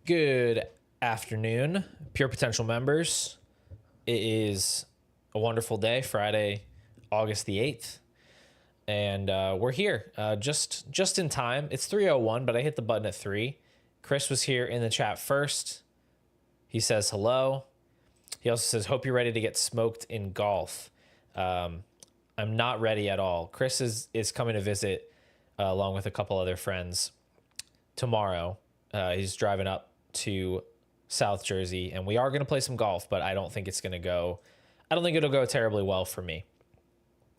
Good afternoon, Pure Potential members. It is a wonderful day, Friday, August the 8th, and we're here just in time. It's 3:01, but I hit the button at 3. Chris was here in the chat first. He says hello. He also says, hope you're ready to get smoked in golf. I'm not ready at all. Chris is coming to visit along with a couple other friends tomorrow. He's driving up to South Jersey, and we are going to play some golf, but I don't think it's going to go. I don't think it'll go terribly well for me,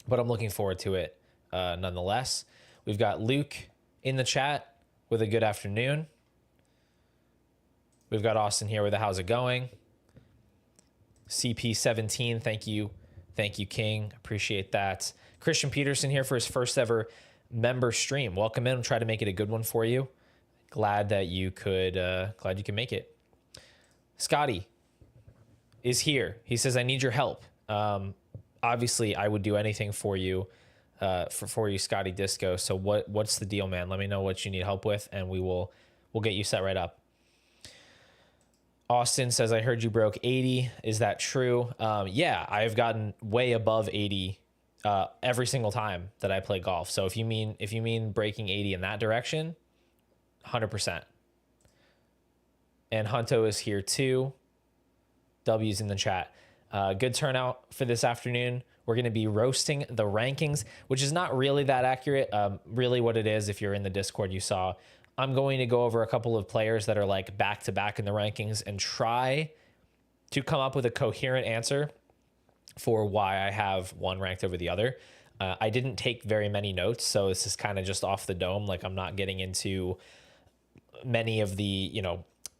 but I'm looking forward to it nonetheless. We've got Luke in the chat with a good afternoon. We've got Austin here with a how's it going. CP17, thank you, King. Appreciate that. Christian Peterson here for his first ever member stream. Welcome in. I'll try to make it a good one for you. Glad you could make it. Scotty is here. He says, I need your help. Obviously, I would do anything for you, for you, Scotty Disco. So what's the deal, man? Let me know what you need help with, and we'll get you set right up. Austin says, I heard you broke 80. Is that true? Yeah, I've gotten way above 80 every single time that I play golf. So if you mean breaking 80 in that direction, 100%. And Hunto is here too. W's in the chat. Good turnout for this afternoon. We're going to be roasting the rankings, which is not really that accurate. Really what it is, if you're in the Discord, you saw, I'm going to go over a couple of players that are like back to back in the rankings and try to come up with a coherent answer for why I have one ranked over the other. I didn't take very many notes, so this is kind of just off the dome. Like, I'm not getting into many of the,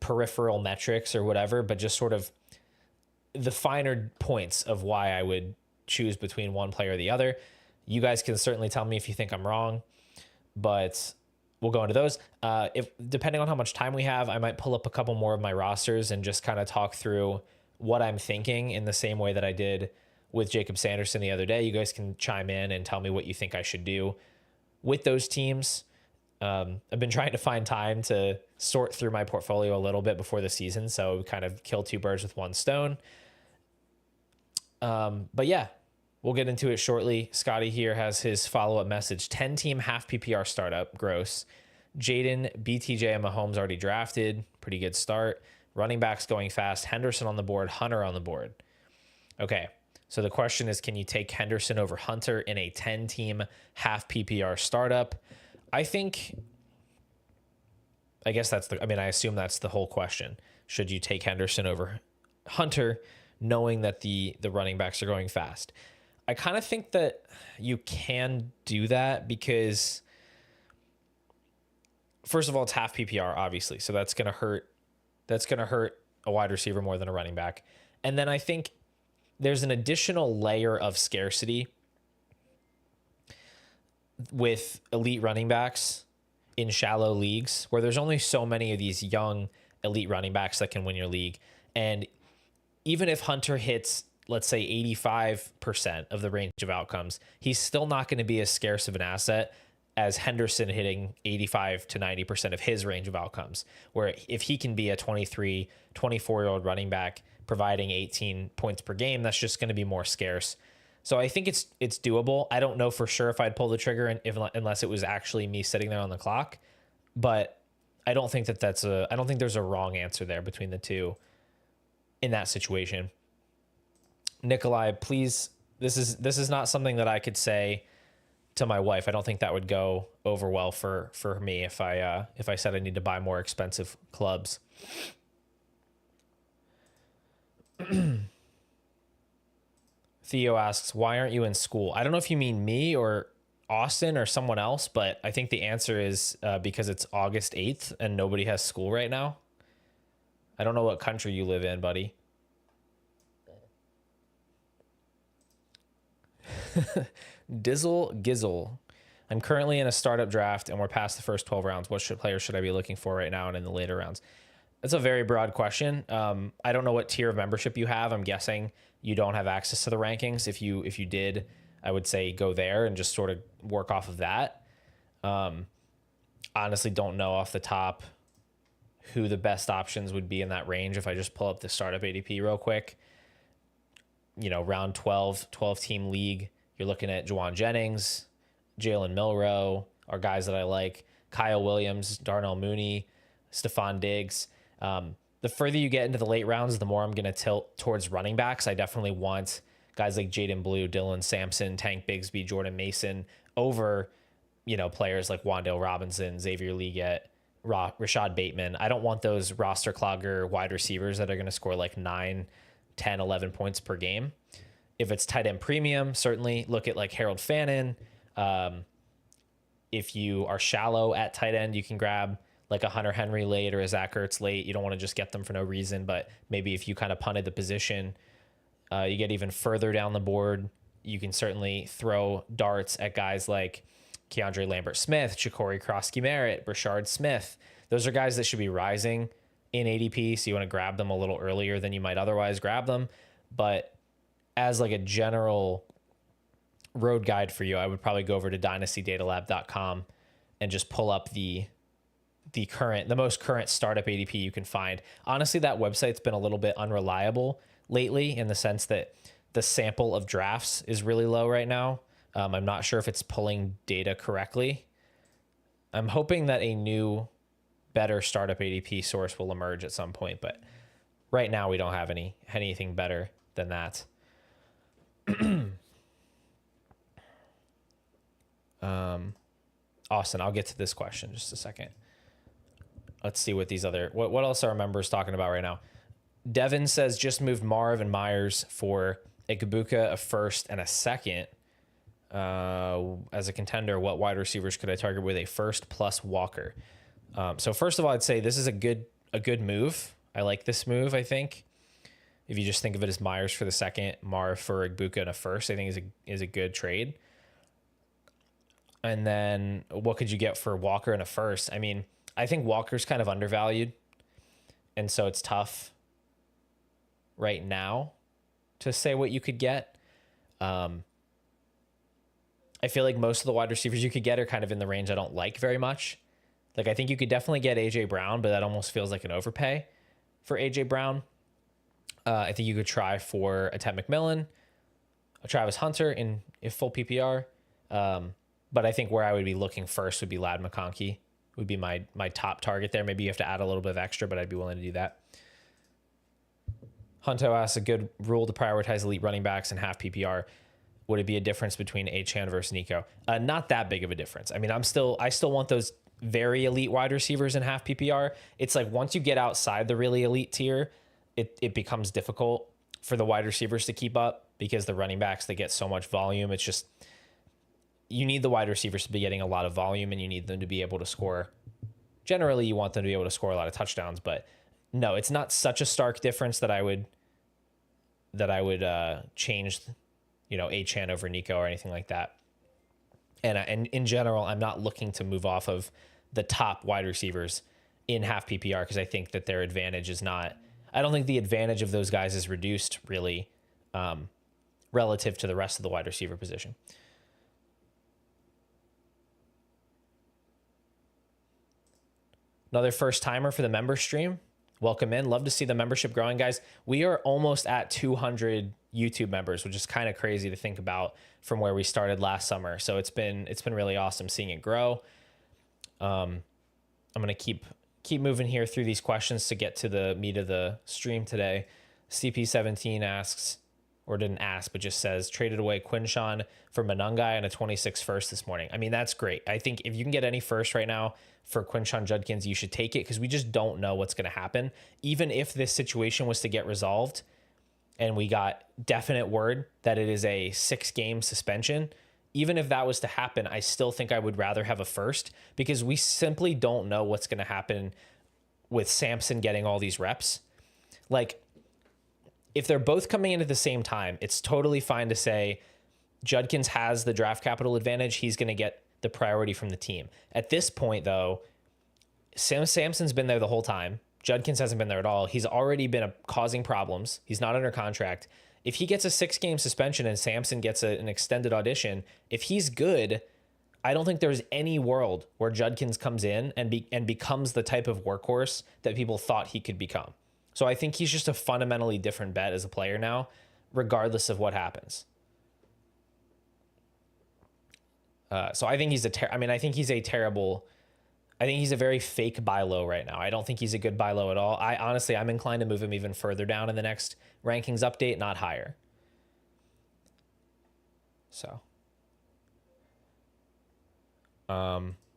peripheral metrics or whatever, but just sort of the finer points of why I would choose between one player or the other. You guys can certainly tell me if you think I'm wrong, but we'll go into those. If depending on how much time we have, I might pull up a couple more of my rosters and just kind of talk through what I'm thinking in the same way that I did with Jacob Sanderson the other day. You guys can chime in and tell me what you think I should do with those teams. I've been trying to find time to sort through my portfolio a little bit before the season, so kind of kill two birds with one stone. But yeah, we'll get into it shortly. Scotty here has his follow-up message. 10-team half PPR startup, gross. Jaden, BTJ, and Mahomes already drafted. Pretty good start. Running backs going fast. Henderson on the board. Hunter on the board. Okay, so the question is, can you take Henderson over Hunter in a 10-team half PPR startup? I assume that's the whole question. Should you take Henderson over Hunter, knowing that the running backs are going fast? I kind of think that you can do that because, first of all, it's half PPR, obviously. So that's going to hurt. That's going to hurt a wide receiver more than a running back. And then I think there's an additional layer of scarcity with elite running backs in shallow leagues where there's only so many of these young elite running backs that can win your league. And even if Hunter hits, let's say, 85% of the range of outcomes, he's still not going to be as scarce of an asset as Henderson hitting 85 to 90% of his range of outcomes, where if he can be a 23, 24-year-old running back providing 18 points per game, that's just going to be more scarce. So I think it's doable. I don't know for sure if I'd pull the trigger unless it was actually me sitting there on the clock, but I don't think I don't think there's a wrong answer there between the two in that situation. Nikolai, please, this is not something that I could say to my wife. I don't think that would go over well for me if I said I need to buy more expensive clubs. Theo asks, why aren't you in school? I don't know if you mean me or Austin or someone else, but I think the answer is because it's August 8th and nobody has school right now. I don't know what country you live in, buddy. Dizzle Gizzle. I'm currently in a startup draft and we're past the first 12 rounds. What players should I be looking for right now and in the later rounds? That's a very broad question. I don't know what tier of membership you have. I'm guessing you don't have access to the rankings. If you did, I would say go there and just sort of work off of that. Honestly, don't know off the top who the best options would be in that range. If I just pull up the startup ADP real quick, round 12 team league, you're looking at Juwan Jennings, Jalen Milroe are guys that I like, Kyle Williams, Darnell Mooney, Stephon Diggs. The further you get into the late rounds, the more I'm going to tilt towards running backs. I definitely want guys like Jaden Blue, Dylan Sampson, Tank Bigsby, Jordan Mason over, players like Wan'Dale Robinson, Xavier Legette, Rashad Bateman. I don't want those roster clogger wide receivers that are going to score like 9, 10, 11 points per game. If it's tight end premium, certainly look at like Harold Fannin. If you are shallow at tight end, you can grab like a Hunter Henry late or a Zach Ertz late. You don't want to just get them for no reason, but maybe if you kind of punted the position, you get even further down the board, you can certainly throw darts at guys like Keandre Lambert-Smith, Ja'Cory Krosky-Merritt, Brashard Smith. Those are guys that should be rising in ADP, so you want to grab them a little earlier than you might otherwise grab them. But as like a general road guide for you, I would probably go over to dynastydatalab.com and just pull up the most current startup ADP you can find. Honestly, that website's been a little bit unreliable lately in the sense that the sample of drafts is really low right now. I'm not sure if it's pulling data correctly. I'm hoping that a new, better startup ADP source will emerge at some point, but right now we don't have anything better than that. Austin, I'll get to this question in just a second. Let's see what these what else are members talking about right now? Devon says just moved Marv and Myers for Ibuka, a first and a second. As a contender, what wide receivers could I target with a first plus Walker? So first of all, I'd say this is a good move. I like this move. I think if you just think of it as Myers for the second, Marv for Ibuka and a first, I think is a good trade. And then what could you get for Walker and a first? I mean, I think Walker's kind of undervalued, and so it's tough right now to say what you could get. I feel like most of the wide receivers you could get are kind of in the range I don't like very much. Like, I think you could definitely get A.J. Brown, but that almost feels like an overpay for A.J. Brown. I think you could try for a Ted McMillan, a Travis Hunter in full PPR. But I think where I would be looking first would be Ladd McConkey, would be my top target there. Maybe you have to add a little bit of extra, but I'd be willing to do that. Hunto asks, a good rule to prioritize elite running backs in half PPR. Would it be a difference between Achane versus Nico? Not that big of a difference. I mean, I still want those very elite wide receivers in half PPR. It's like once you get outside the really elite tier, it becomes difficult for the wide receivers to keep up because the running backs, they get so much volume. It's just, you need the wide receivers to be getting a lot of volume, and you need them to be able to score. Generally, you want them to be able to score a lot of touchdowns, but no, it's not such a stark difference that I would change, Achane over Nico or anything like that. And in general, I'm not looking to move off of the top wide receivers in half PPR because I think that their advantage is not. I don't think the advantage of those guys is reduced really relative to the rest of the wide receiver position. Another first timer for the member stream. Welcome in. Love to see the membership growing, guys. We are almost at 200 YouTube members, which is kind of crazy to think about from where we started last summer. So it's been really awesome seeing it grow. I'm going to keep moving here through these questions to get to the meat of the stream today. CP17 asks, or didn't ask, but just says, traded away Quinshawn for Monungai and a 26 first this morning. I mean, that's great. I think if you can get any first right now for Quinshawn Judkins, you should take it because we just don't know what's going to happen. Even if this situation was to get resolved and we got definite word that it is a 6-game suspension, even if that was to happen, I still think I would rather have a first because we simply don't know what's going to happen with Samson getting all these reps. Like, if they're both coming in at the same time, it's totally fine to say Judkins has the draft capital advantage. He's going to get the priority from the team. At this point, though, Samson's been there the whole time. Judkins hasn't been there at all. He's already been causing problems. He's not under contract. If he gets a 6-game suspension and Samson gets an extended audition, if he's good, I don't think there's any world where Judkins comes in and becomes the type of workhorse that people thought he could become. So I think he's just a fundamentally different bet as a player now, regardless of what happens. So I think he's I think he's a very fake buy low right now. I don't think he's a good buy low at all. I'm inclined to move him even further down in the next rankings update, not higher. So,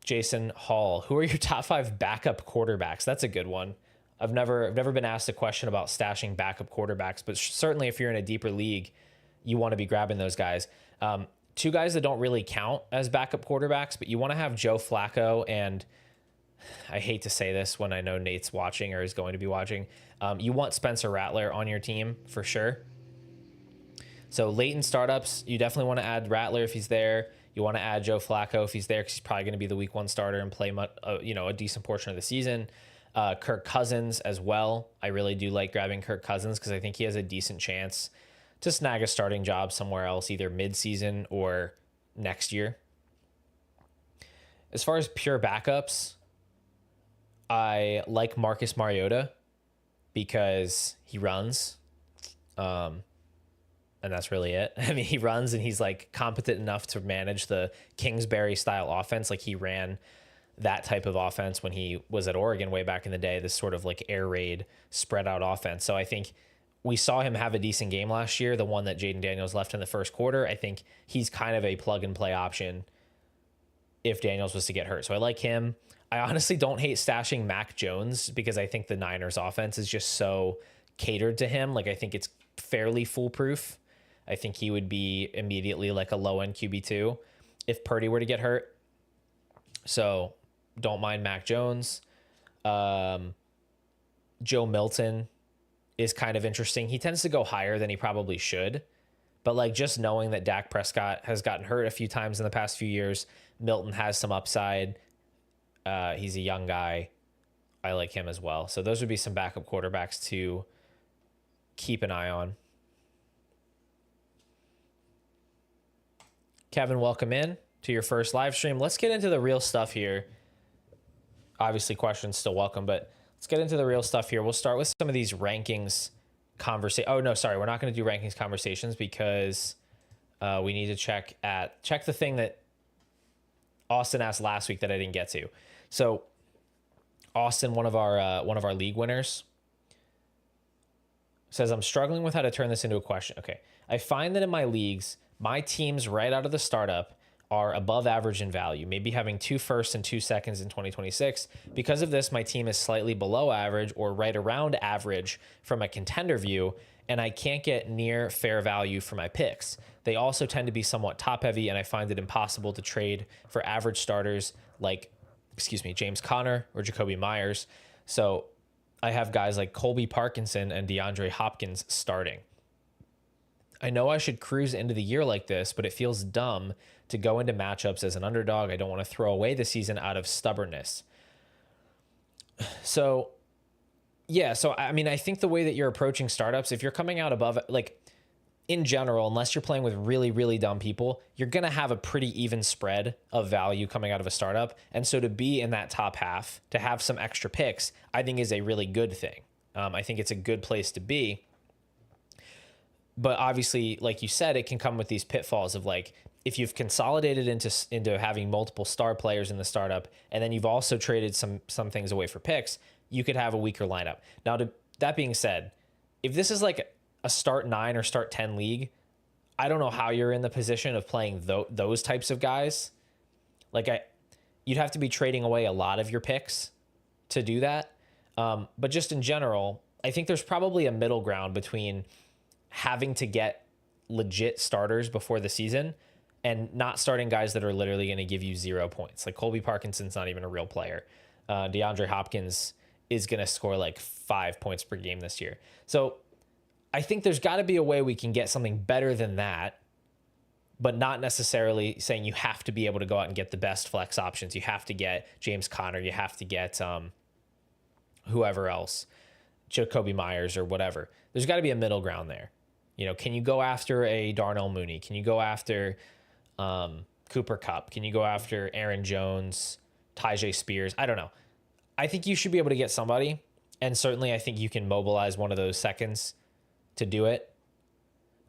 Jason Hall, who are your top 5 backup quarterbacks? That's a good one. I've never been asked a question about stashing backup quarterbacks, but certainly if you're in a deeper league, you want to be grabbing those guys. 2 guys that don't really count as backup quarterbacks, but you want to have Joe Flacco, and I hate to say this when I know Nate's watching or is going to be watching. You want Spencer Rattler on your team for sure. So late in startups, you definitely want to add Rattler if he's there. You want to add Joe Flacco if he's there, because he's probably going to be the week 1 starter and play a decent portion of the season. Kirk Cousins as well. I really do like grabbing Kirk Cousins because I think he has a decent chance to snag a starting job somewhere else, either mid-season or next year. As far as pure backups, I like Marcus Mariota because he runs. And that's really it. I mean, he runs and he's like competent enough to manage the Kingsbury style offense. Like he ran that type of offense when he was at Oregon way back in the day, this sort of like air raid spread out offense. So I think we saw him have a decent game last year, the one that Jaden Daniels left in the first quarter. I think he's kind of a plug and play option if Daniels was to get hurt. So I like him. I honestly don't hate stashing Mac Jones because I think the Niners offense is just so catered to him. Like I think it's fairly foolproof. I think he would be immediately like a low end QB2 if Purdy were to get hurt. So don't mind Mac Jones. Joe Milton is kind of interesting. He tends to go higher than he probably should. But like just knowing that Dak Prescott has gotten hurt a few times in the past few years, Milton has some upside. He's a young guy. I like him as well. So those would be some backup quarterbacks to keep an eye on. Kevin, welcome in to your first live stream. Let's get into the real stuff here. Obviously, questions still welcome, but let's get into the real stuff here. We'll start with some of these rankings conversation. Oh, no, sorry. We're not going to do rankings conversations because we need to check the thing that Austin asked last week that I didn't get to. So Austin, one of our league winners, says, I'm struggling with how to turn this into a question. Okay. I find that in my leagues, my teams right out of the startup are above average in value, maybe having 2 firsts and 2 seconds in 2026. Because of this, my team is slightly below average or right around average from a contender view, and I can't get near fair value for my picks. They also tend to be somewhat top heavy, and I find it impossible to trade for average starters like, James Conner or Jacoby Myers. So I have guys like Colby Parkinson and DeAndre Hopkins starting. I know I should cruise into the year like this, but it feels dumb to go into matchups as an underdog. I don't want to throw away the season out of stubbornness. So, yeah. So, I mean, I think the way that you're approaching startups, if you're coming out above, like in general, unless you're playing with really, really dumb people, you're going to have a pretty even spread of value coming out of a startup. And so to be in that top half, to have some extra picks, I think is a really good thing. I think it's a good place to be. But obviously, like you said, it can come with these pitfalls of like, if you've consolidated into having multiple star players in the startup, and then you've also traded some things away for picks, you could have a weaker lineup. Now, that being said, if this is like a start 9 or start 10 league, I don't know how you're in the position of playing those types of guys. Like you'd have to be trading away a lot of your picks to do that. But just in general, I think there's probably a middle ground between having to get legit starters before the season and not starting guys that are literally going to give you 0 points. Like Colby Parkinson's not even a real player. DeAndre Hopkins is going to score like 5 points per game this year. So I think there's got to be a way we can get something better than that, but not necessarily saying you have to be able to go out and get the best flex options. You have to get James Conner. You have to get whoever else, Jacoby Myers or whatever. There's got to be a middle ground there. You know, can you go after a Darnell Mooney? Can you go after Cooper Kupp? Can you go after Aaron Jones, Tyjae Spears? I don't know. I think you should be able to get somebody, and certainly I think you can mobilize one of those seconds to do it.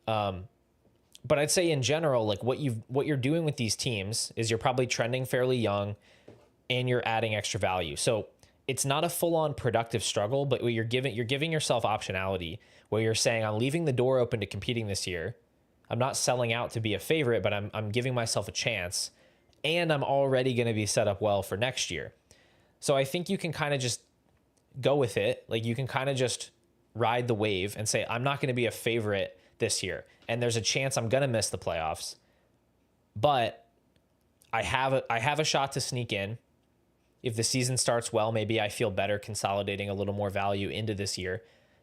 But I'd say in general, like what you're doing with these teams is you're probably trending fairly young, and you're adding extra value. So it's not a full-on productive struggle, but you're giving yourself optionality where you're saying, I'm leaving the door open to competing this year. I'm not selling out to be a favorite, but I'm giving myself a chance, and I'm already going to be set up well for next year. So I think you can kind of just go with it. Like you can kind of just ride the wave and say, I'm not going to be a favorite this year, and there's a chance I'm going to miss the playoffs, but I have a shot to sneak in. If the season starts well, maybe I feel better consolidating a little more value into this year.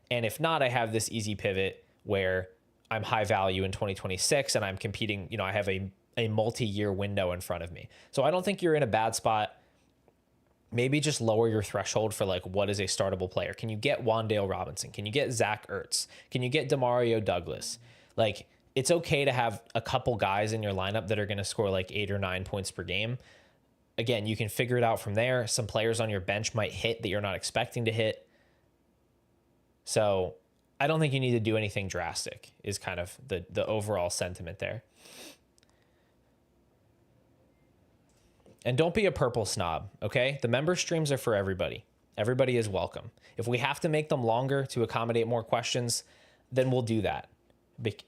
And if not, I have this easy pivot where I'm high value in 2026 and I'm competing, I have a multi-year window in front of me. So I don't think you're in a bad spot. Maybe just lower your threshold for like, what is a startable player? Can you get Wan'Dale Robinson? Can you get Zach Ertz? Can you get Demario Douglas? Like, it's okay to have a couple guys in your lineup that are going to score like 8 or 9 points per game. Again, you can figure it out from there. Some players on your bench might hit that you're not expecting to hit. So I don't think you need to do anything drastic is kind of the overall sentiment there. And don't be a purple snob, okay? The member streams are for everybody. Everybody is welcome. If we have to make them longer to accommodate more questions, then we'll do that,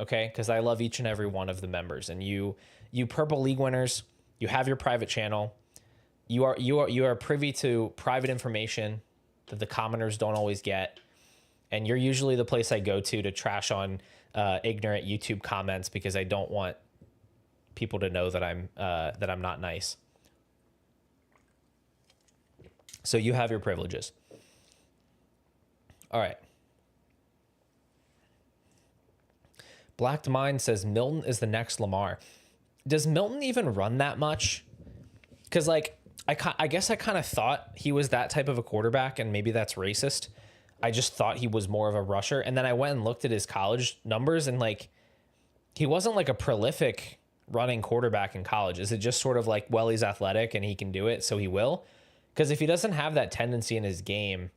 okay? Because I love each and every one of the members. And you Purple League winners, you have your private channel. You are privy to private information that the commoners don't always get, and you're usually the place I go to trash on ignorant YouTube comments because I don't want people to know that I'm not nice. So you have your privileges. All right. Blacked Mind says Milton is the next Lamar. Does Milton even run that much? Because like. I guess I kind of thought he was that type of a quarterback, and maybe that's racist. I just thought he was more of a rusher. And then I went and looked at his college numbers, and like, he wasn't like a prolific running quarterback in college. Is it just sort of like, well, he's athletic and he can do it, so he will? Because if he doesn't have that tendency in his game,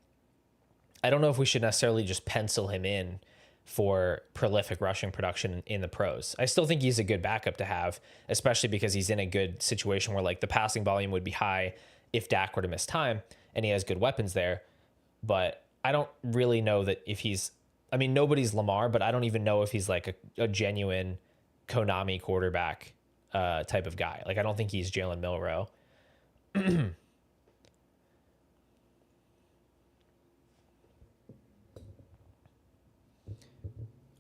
I don't know if we should necessarily just pencil him in for prolific rushing production in the pros. I still think he's a good backup to have, especially because he's in a good situation where like the passing volume would be high if Dak were to miss time, and he has good weapons there. But I don't really know that if nobody's Lamar, but I don't even know if he's like a genuine Konami quarterback type of guy. Like, I don't think he's Jalen Milroe.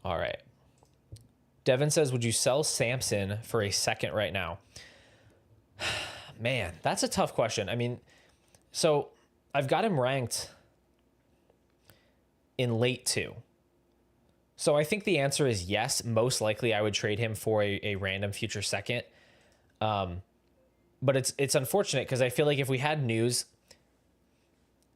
All right. Devon says, would you sell Samson for a second right now? Man, that's a tough question. I mean, so I've got him ranked in late 2. So I think the answer is yes. Most likely I would trade him for a random future second. But it's unfortunate because I feel like if we had news,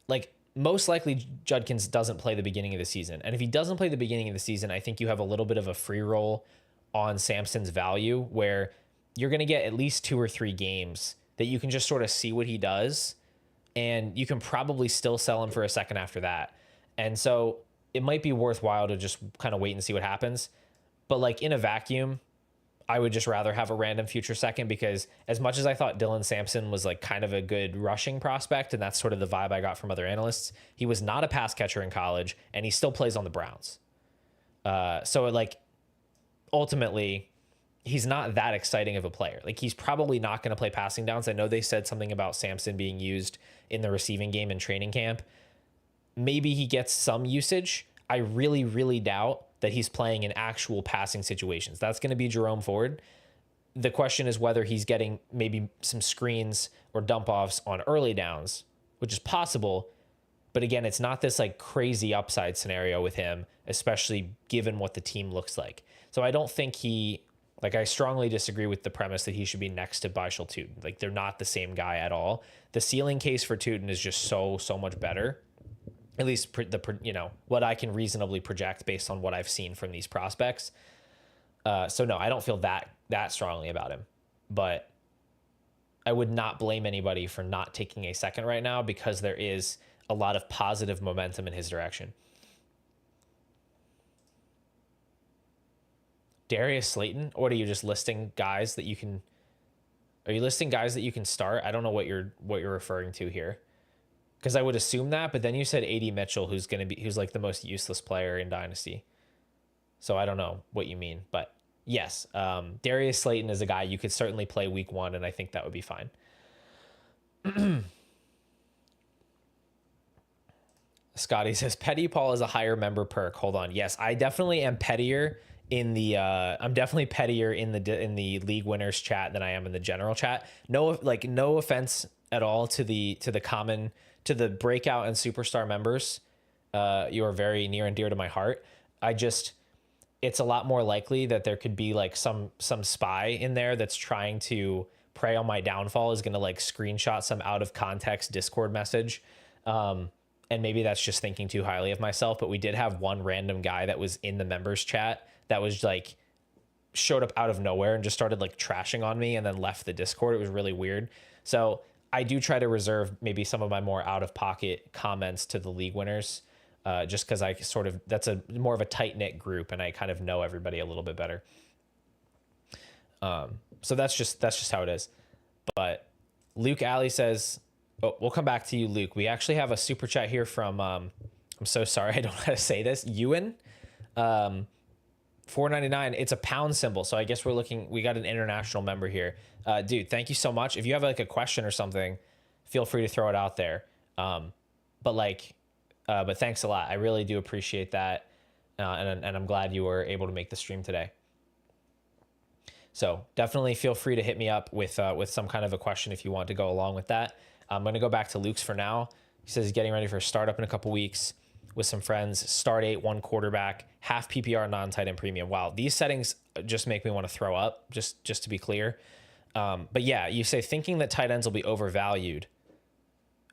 like, most likely Judkins doesn't play the beginning of the season. And if he doesn't play the beginning of the season, I think you have a little bit of a free roll on Samson's value where you're going to get at least 2 or 3 games that you can just sort of see what he does. And you can probably still sell him for a second after that. And so it might be worthwhile to just kind of wait and see what happens. But like in a vacuum, I would just rather have a random future second, because as much as I thought Dylan Sampson was like kind of a good rushing prospect, and that's sort of the vibe I got from other analysts, he was not a pass catcher in college, and he still plays on the Browns. So like ultimately, he's not that exciting of a player. Like, he's probably not going to play passing downs. I know they said something about Samson being used in the receiving game in training camp. Maybe he gets some usage. I really, really doubt that he's playing in actual passing situations. That's going to be Jerome Ford. The question is whether he's getting maybe some screens or dump offs on early downs, which is possible. But again, it's not this like crazy upside scenario with him, especially given what the team looks like. So I don't think I strongly disagree with the premise that he should be next to Bishal Tootin. Like, they're not the same guy at all. The ceiling case for Tootin is just so much better. At least what I can reasonably project based on what I've seen from these prospects. So no, I don't feel that strongly about him. But I would not blame anybody for not taking a second right now because there is a lot of positive momentum in his direction. Darius Slayton, what are you just listing guys that you can? Are you listing guys that you can start? I don't know what you're referring to here, because I would assume that, but then you said AD Mitchell, who's like the most useless player in Dynasty. So I don't know what you mean, but yes, Darius Slayton is a guy you could certainly play week 1, and I think that would be fine. Scotty says Petty Paul is a higher member perk. Hold on. Yes, I definitely am pettier in the I'm definitely pettier in the league winners chat than I am in the general chat. No offense at all to the breakout and superstar members. You are very near and dear to my heart. It's a lot more likely that there could be like some spy in there that's trying to prey on my downfall, is going to like screenshot some out of context Discord message. And maybe that's just thinking too highly of myself, but we did have one random guy that was in the members chat that was like showed up out of nowhere and just started like trashing on me and then left the Discord. It was really weird. So I do try to reserve maybe some of my more out of pocket comments to the league winners, just because that's a more of a tight knit group and I kind of know everybody a little bit better. So that's just how it is. But Luke Alley says, oh, we'll come back to you, Luke. We actually have a super chat here from, I'm so sorry, I don't know how to say this. Ewan, $4.99. It's a pound symbol. So I guess we got an international member here. Dude, thank you so much. If you have like a question or something, feel free to throw it out there. But thanks a lot. I really do appreciate that. And I'm glad you were able to make the stream today. So definitely feel free to hit me up with some kind of a question if you want to go along with that. I'm going to go back to Luke's for now. He says he's getting ready for a startup in a couple weeks with some friends. Start 8, 1 quarterback, half PPR, non-tight end premium. Wow, these settings just make me want to throw up, just to be clear. But yeah, you say thinking that tight ends will be overvalued.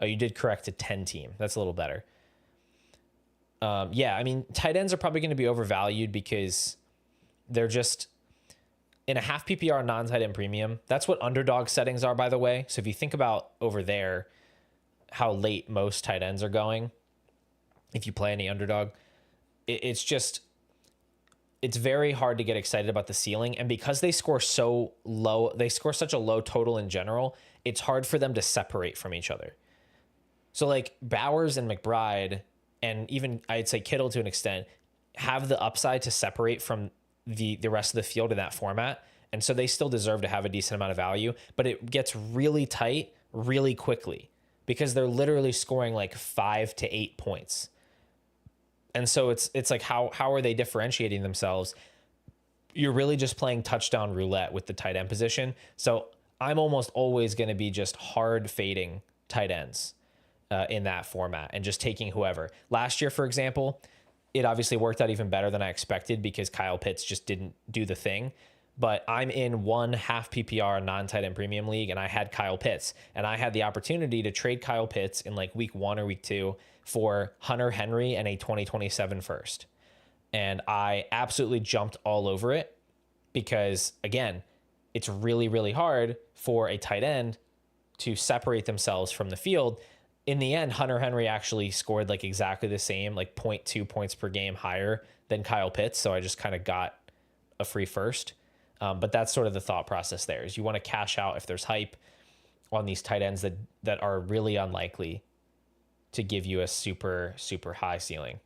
Oh, you did correct to 10 team. That's a little better. Yeah, I mean, tight ends are probably going to be overvalued because they're just in a half PPR non-tight end premium. That's what underdog settings are, by the way. So if you think about over there, how late most tight ends are going, if you play any underdog, it's very hard to get excited about the ceiling. And because they score so low, they score such a low total in general, it's hard for them to separate from each other. So like Bowers and McBride, and even I'd say Kittle to an extent, have the upside to separate from the rest of the field in that format. And so they still deserve to have a decent amount of value, but it gets really tight really quickly because they're literally scoring like 5 to 8 points. And so it's like, how are they differentiating themselves? You're really just playing touchdown roulette with the tight end position. So I'm almost always going to be just hard fading tight ends in that format and just taking whoever. Last year, for example, it obviously worked out even better than I expected because Kyle Pitts just didn't do the thing. But I'm in one half PPR non-tight end premium league, and I had Kyle Pitts. And I had the opportunity to trade Kyle Pitts in like week 1 or week 2 for Hunter Henry and a 2027 first. And I absolutely jumped all over it because, again, it's really, really hard for a tight end to separate themselves from the field. In the end, Hunter Henry actually scored like exactly the same, like 0.2 points per game higher than Kyle Pitts. So I just kind of got a free first. But that's sort of the thought process there, is you want to cash out if there's hype on these tight ends that are really unlikely to give you a super, super high ceiling.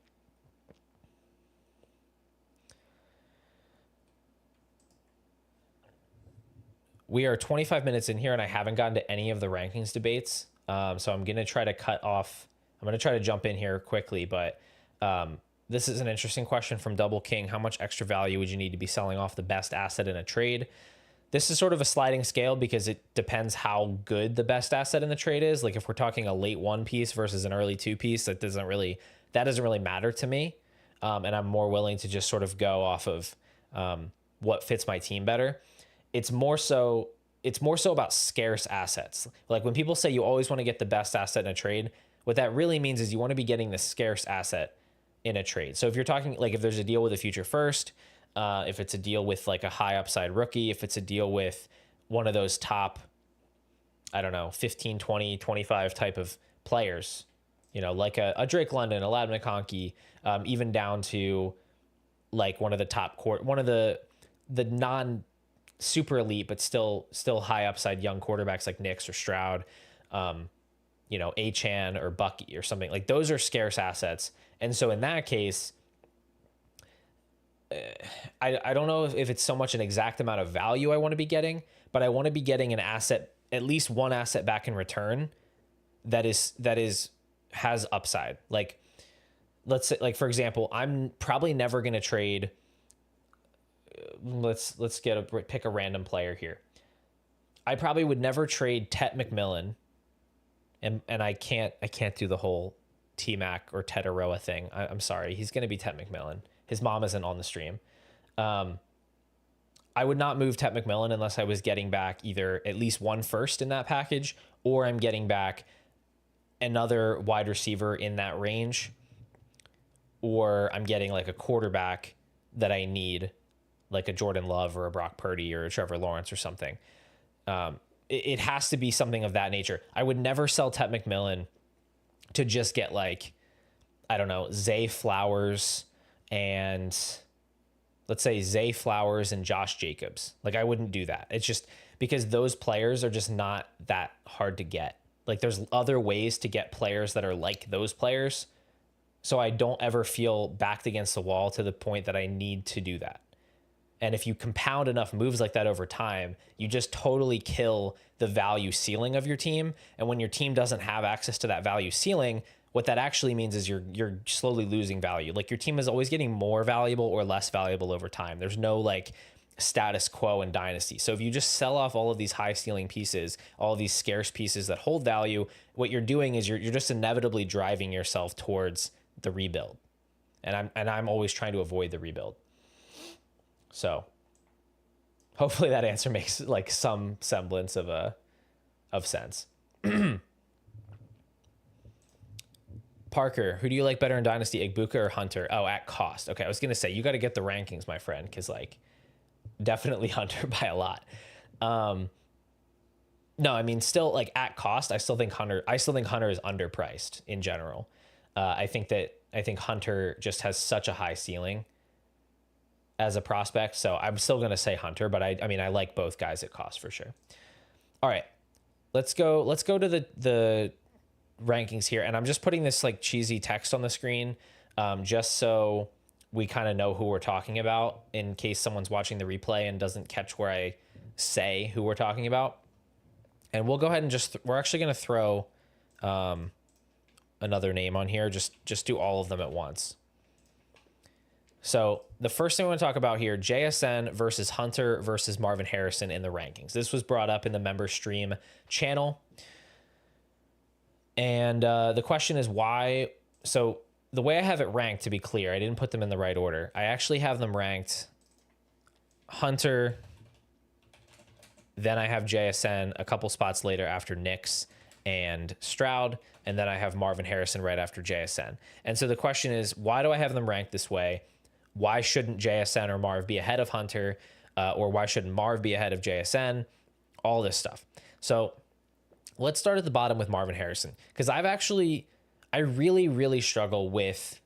We are 25 minutes in here and I haven't gotten to any of the rankings debates. So I'm going to try to jump in here quickly, but this is an interesting question from Double King. How much extra value would you need to be selling off the best asset in a trade? This is sort of a sliding scale because it depends how good the best asset in the trade is. Like if we're talking a late 1 piece versus an early 2 piece, that doesn't really matter to me. And I'm more willing to just sort of go off of what fits my team better. It's more so about scarce assets. Like when people say you always want to get the best asset in a trade, what that really means is you want to be getting the scarce asset in a trade. So if you're talking like if there's a deal with a future first, if it's a deal with like a high upside rookie, if it's a deal with one of those top I don't know, 15, 20, 25 type of players, you know, like a Drake London, a Lad McConkey, even down to like one of the top one of the non super elite, but still high upside young quarterbacks like Nix or Stroud, you know, Achan or Bucky or something. Like those are scarce assets. And so in that case, I don't know if it's so much an exact amount of value I want to be getting, but I want to be getting an asset, at least one asset back in return that has upside. Like, let's say, like, for example, I'm probably never going to trade. Let's pick a random player here. I probably would never trade Tet McMillan, and I can't do the whole T-Mac or Ted Aroa thing. I'm sorry. He's going to be Tet McMillan. His mom isn't on the stream. I would not move Tet McMillan unless I was getting back either at least one first in that package, or I'm getting back another wide receiver in that range, or I'm getting like a quarterback that I need, like a Jordan Love or a Brock Purdy or a Trevor Lawrence or something. It has to be something of that nature. I would never sell Tet McMillan to just get like, I don't know, Zay Flowers and let's say Zay Flowers and Josh Jacobs. Like I wouldn't do that. It's just because those players are just not that hard to get. Like there's other ways to get players that are like those players. So I don't ever feel backed against the wall to the point that I need to do that. And if you compound enough moves like that over time, you just totally kill the value ceiling of your team. And when your team doesn't have access to that value ceiling, what that actually means is you're slowly losing value. Like your team is always getting more valuable or less valuable over time. There's no like status quo in Dynasty. So if you just sell off all of these high ceiling pieces, all of these scarce pieces that hold value, what you're doing is you're just inevitably driving yourself towards the rebuild. And I'm always trying to avoid the rebuild. So hopefully that answer makes like some semblance of sense. Parker, who do you like better in Dynasty, Ibuka or Hunter? Oh, at cost. Okay, I was going to say, you got to get the rankings, my friend, because like definitely Hunter by a lot. No, I mean, still like at cost, I still think Hunter is underpriced in general. I think Hunter just has such a high ceiling as a prospect. So I'm still going to say Hunter, but I mean, I like both guys at cost for sure. All right, let's go to the rankings here. And I'm just putting this like cheesy text on the screen, just so we kind of know who we're talking about in case someone's watching the replay and doesn't catch where I say who we're talking about. And we'll go ahead and we're actually going to throw, another name on here. Just do all of them at once. So the first thing I want to talk about here, JSN versus Hunter versus Marvin Harrison in the rankings. This was brought up in the member stream channel. And the question is why? So the way I have it ranked, to be clear, I didn't put them in the right order. I actually have them ranked Hunter, then I have JSN a couple spots later after Nix and Stroud, and then I have Marvin Harrison right after JSN. And so the question is, why do I have them ranked this way? Why shouldn't JSN or Marv be ahead of Hunter? Or why shouldn't Marv be ahead of JSN? All this stuff. So let's start at the bottom with Marvin Harrison, because I really, really struggle with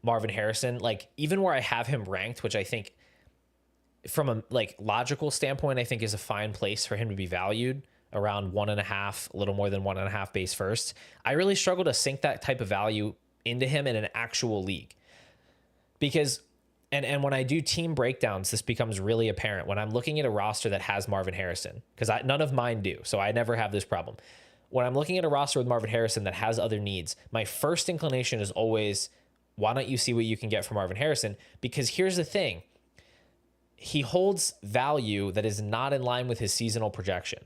Marvin Harrison. Like even where I have him ranked, which I think from a like logical standpoint, I think is a fine place for him to be valued around 1.5, a little more than 1.5 base first. I really struggle to sink that type of value into him in an actual league, because and when I do team breakdowns, this becomes really apparent when I'm looking at a roster that has Marvin Harrison, because none of mine do. So I never have this problem. When I'm looking at a roster with Marvin Harrison that has other needs, my first inclination is always, why don't you see what you can get from Marvin Harrison? Because here's the thing. He holds value that is not in line with his seasonal projection.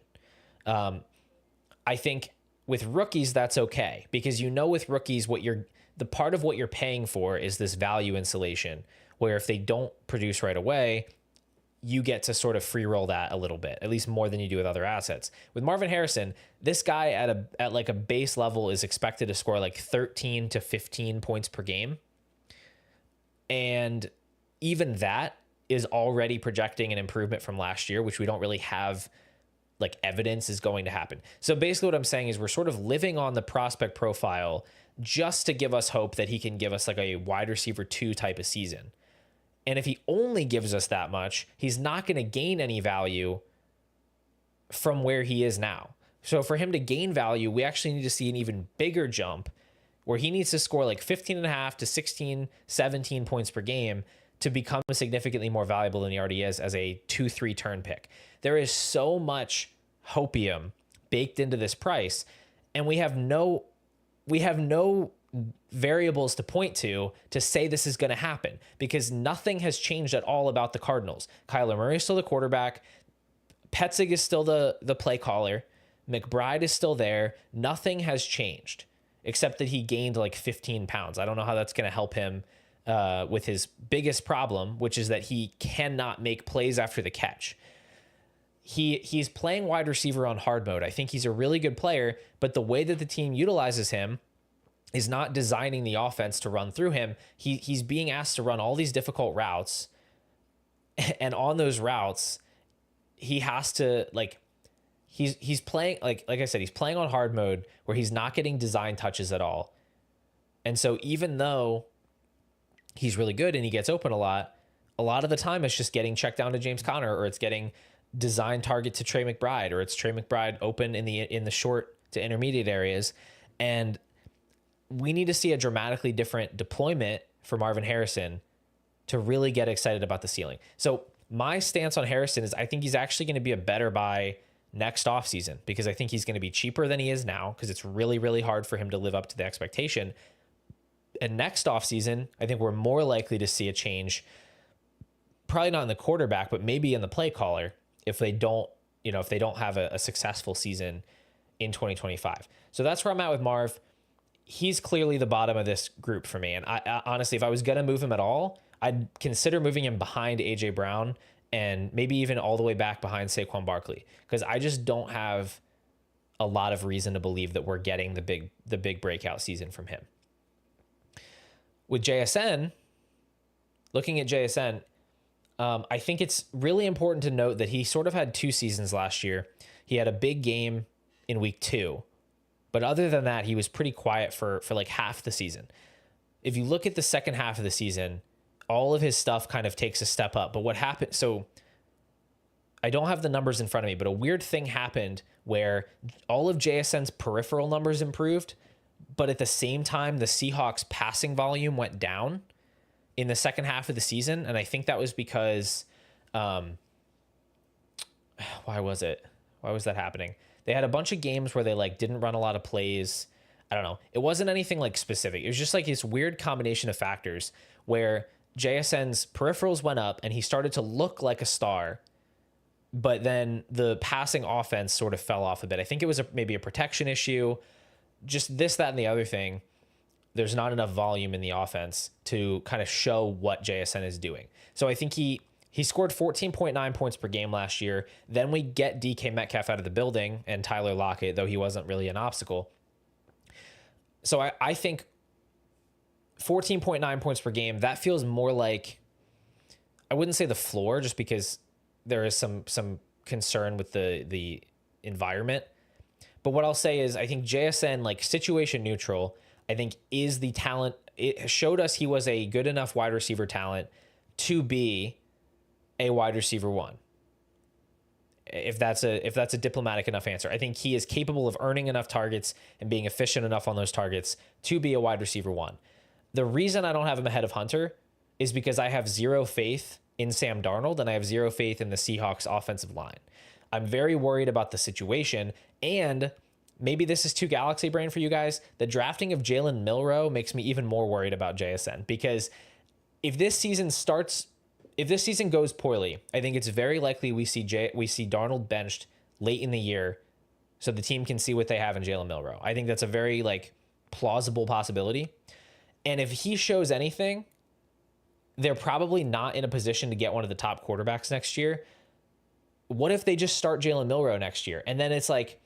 I think with rookies, that's okay, because with rookies, the part of what you're paying for is this value insulation, where if they don't produce right away, you get to sort of free roll that a little bit, at least more than you do with other assets. With Marvin Harrison, this guy at like a base level is expected to score like 13 to 15 points per game. And even that is already projecting an improvement from last year, which we don't really have like evidence is going to happen. So basically what I'm saying is we're sort of living on the prospect profile just to give us hope that he can give us like a wide receiver 2 type of season. And if he only gives us that much, he's not going to gain any value from where he is now. So for him to gain value, we actually need to see an even bigger jump where he needs to score like 15 and a half to 16, 17 points per game to become significantly more valuable than he already is as a 2-3 turn pick. There is so much hopium baked into this price, and we have no variables to point to say this is going to happen, because nothing has changed at all about the Cardinals. Kyler Murray is still the quarterback. Pettier is still the play caller. McBride is still there. Nothing has changed except that he gained like 15 pounds. I don't know how that's going to help him with his biggest problem, which is that he cannot make plays after the catch. He's playing wide receiver on hard mode. I think he's a really good player, but the way that the team utilizes him is not designing the offense to run through him. He's being asked to run all these difficult routes, and on those routes, he has to like he's playing like I said, he's playing on hard mode where he's not getting design touches at all. And so even though he's really good and he gets open a lot of the time it's just getting checked down to James Conner, or it's getting design target to Trey McBride, or it's Trey McBride open in the short to intermediate areas. And we need to see a dramatically different deployment for Marvin Harrison to really get excited about the ceiling. So my stance on Harrison is I think he's actually going to be a better buy next offseason, because I think he's going to be cheaper than he is now, because it's really, really hard for him to live up to the expectation. And next offseason, I think we're more likely to see a change, probably not in the quarterback, but maybe in the play caller, if they don't have a successful season in 2025. So that's where I'm at with Marv. He's clearly the bottom of this group for me. And I honestly, if I was going to move him at all, I'd consider moving him behind A.J. Brown and maybe even all the way back behind Saquon Barkley, because I just don't have a lot of reason to believe that we're getting the big breakout season from him. With JSN, looking at JSN, I think it's really important to note that he sort of had 2 seasons last year. He had a big game in week 2, but other than that, he was pretty quiet for like half the season. If you look at the second half of the season, all of his stuff kind of takes a step up. But what happened? So I don't have the numbers in front of me, but a weird thing happened where all of JSN's peripheral numbers improved, but at the same time, the Seahawks passing volume went down in the second half of the season. And I think that was because, why was it? Why was that happening? They had a bunch of games where they like didn't run a lot of plays. I don't know. It wasn't anything like specific. It was just like this weird combination of factors where JSN's peripherals went up and he started to look like a star, but then the passing offense sort of fell off a bit. I think it was maybe a protection issue, just this, that, and the other thing. There's not enough volume in the offense to kind of show what JSN is doing. So I think he scored 14.9 points per game last year. Then we get DK Metcalf out of the building and Tyler Lockett, though he wasn't really an obstacle. So I think 14.9 points per game, that feels more like, I wouldn't say the floor, just because there is some concern with the environment. But what I'll say is I think JSN, like situation neutral, I think is the talent. It showed us he was a good enough wide receiver talent to be a wide receiver 1. If that's a diplomatic enough answer. I think he is capable of earning enough targets and being efficient enough on those targets to be a wide receiver 1. The reason I don't have him ahead of Hunter is because I have zero faith in Sam Darnold and I have zero faith in the Seahawks offensive line. I'm very worried about the situation, and maybe this is too galaxy brain for you guys. The drafting of Jaylen Milroe makes me even more worried about JSN, because if this season goes poorly, I think it's very likely we see Darnold benched late in the year so the team can see what they have in Jaylen Milroe. I think that's a very plausible possibility. And if he shows anything, they're probably not in a position to get one of the top quarterbacks next year. What if they just start Jaylen Milroe next year? And then it's like,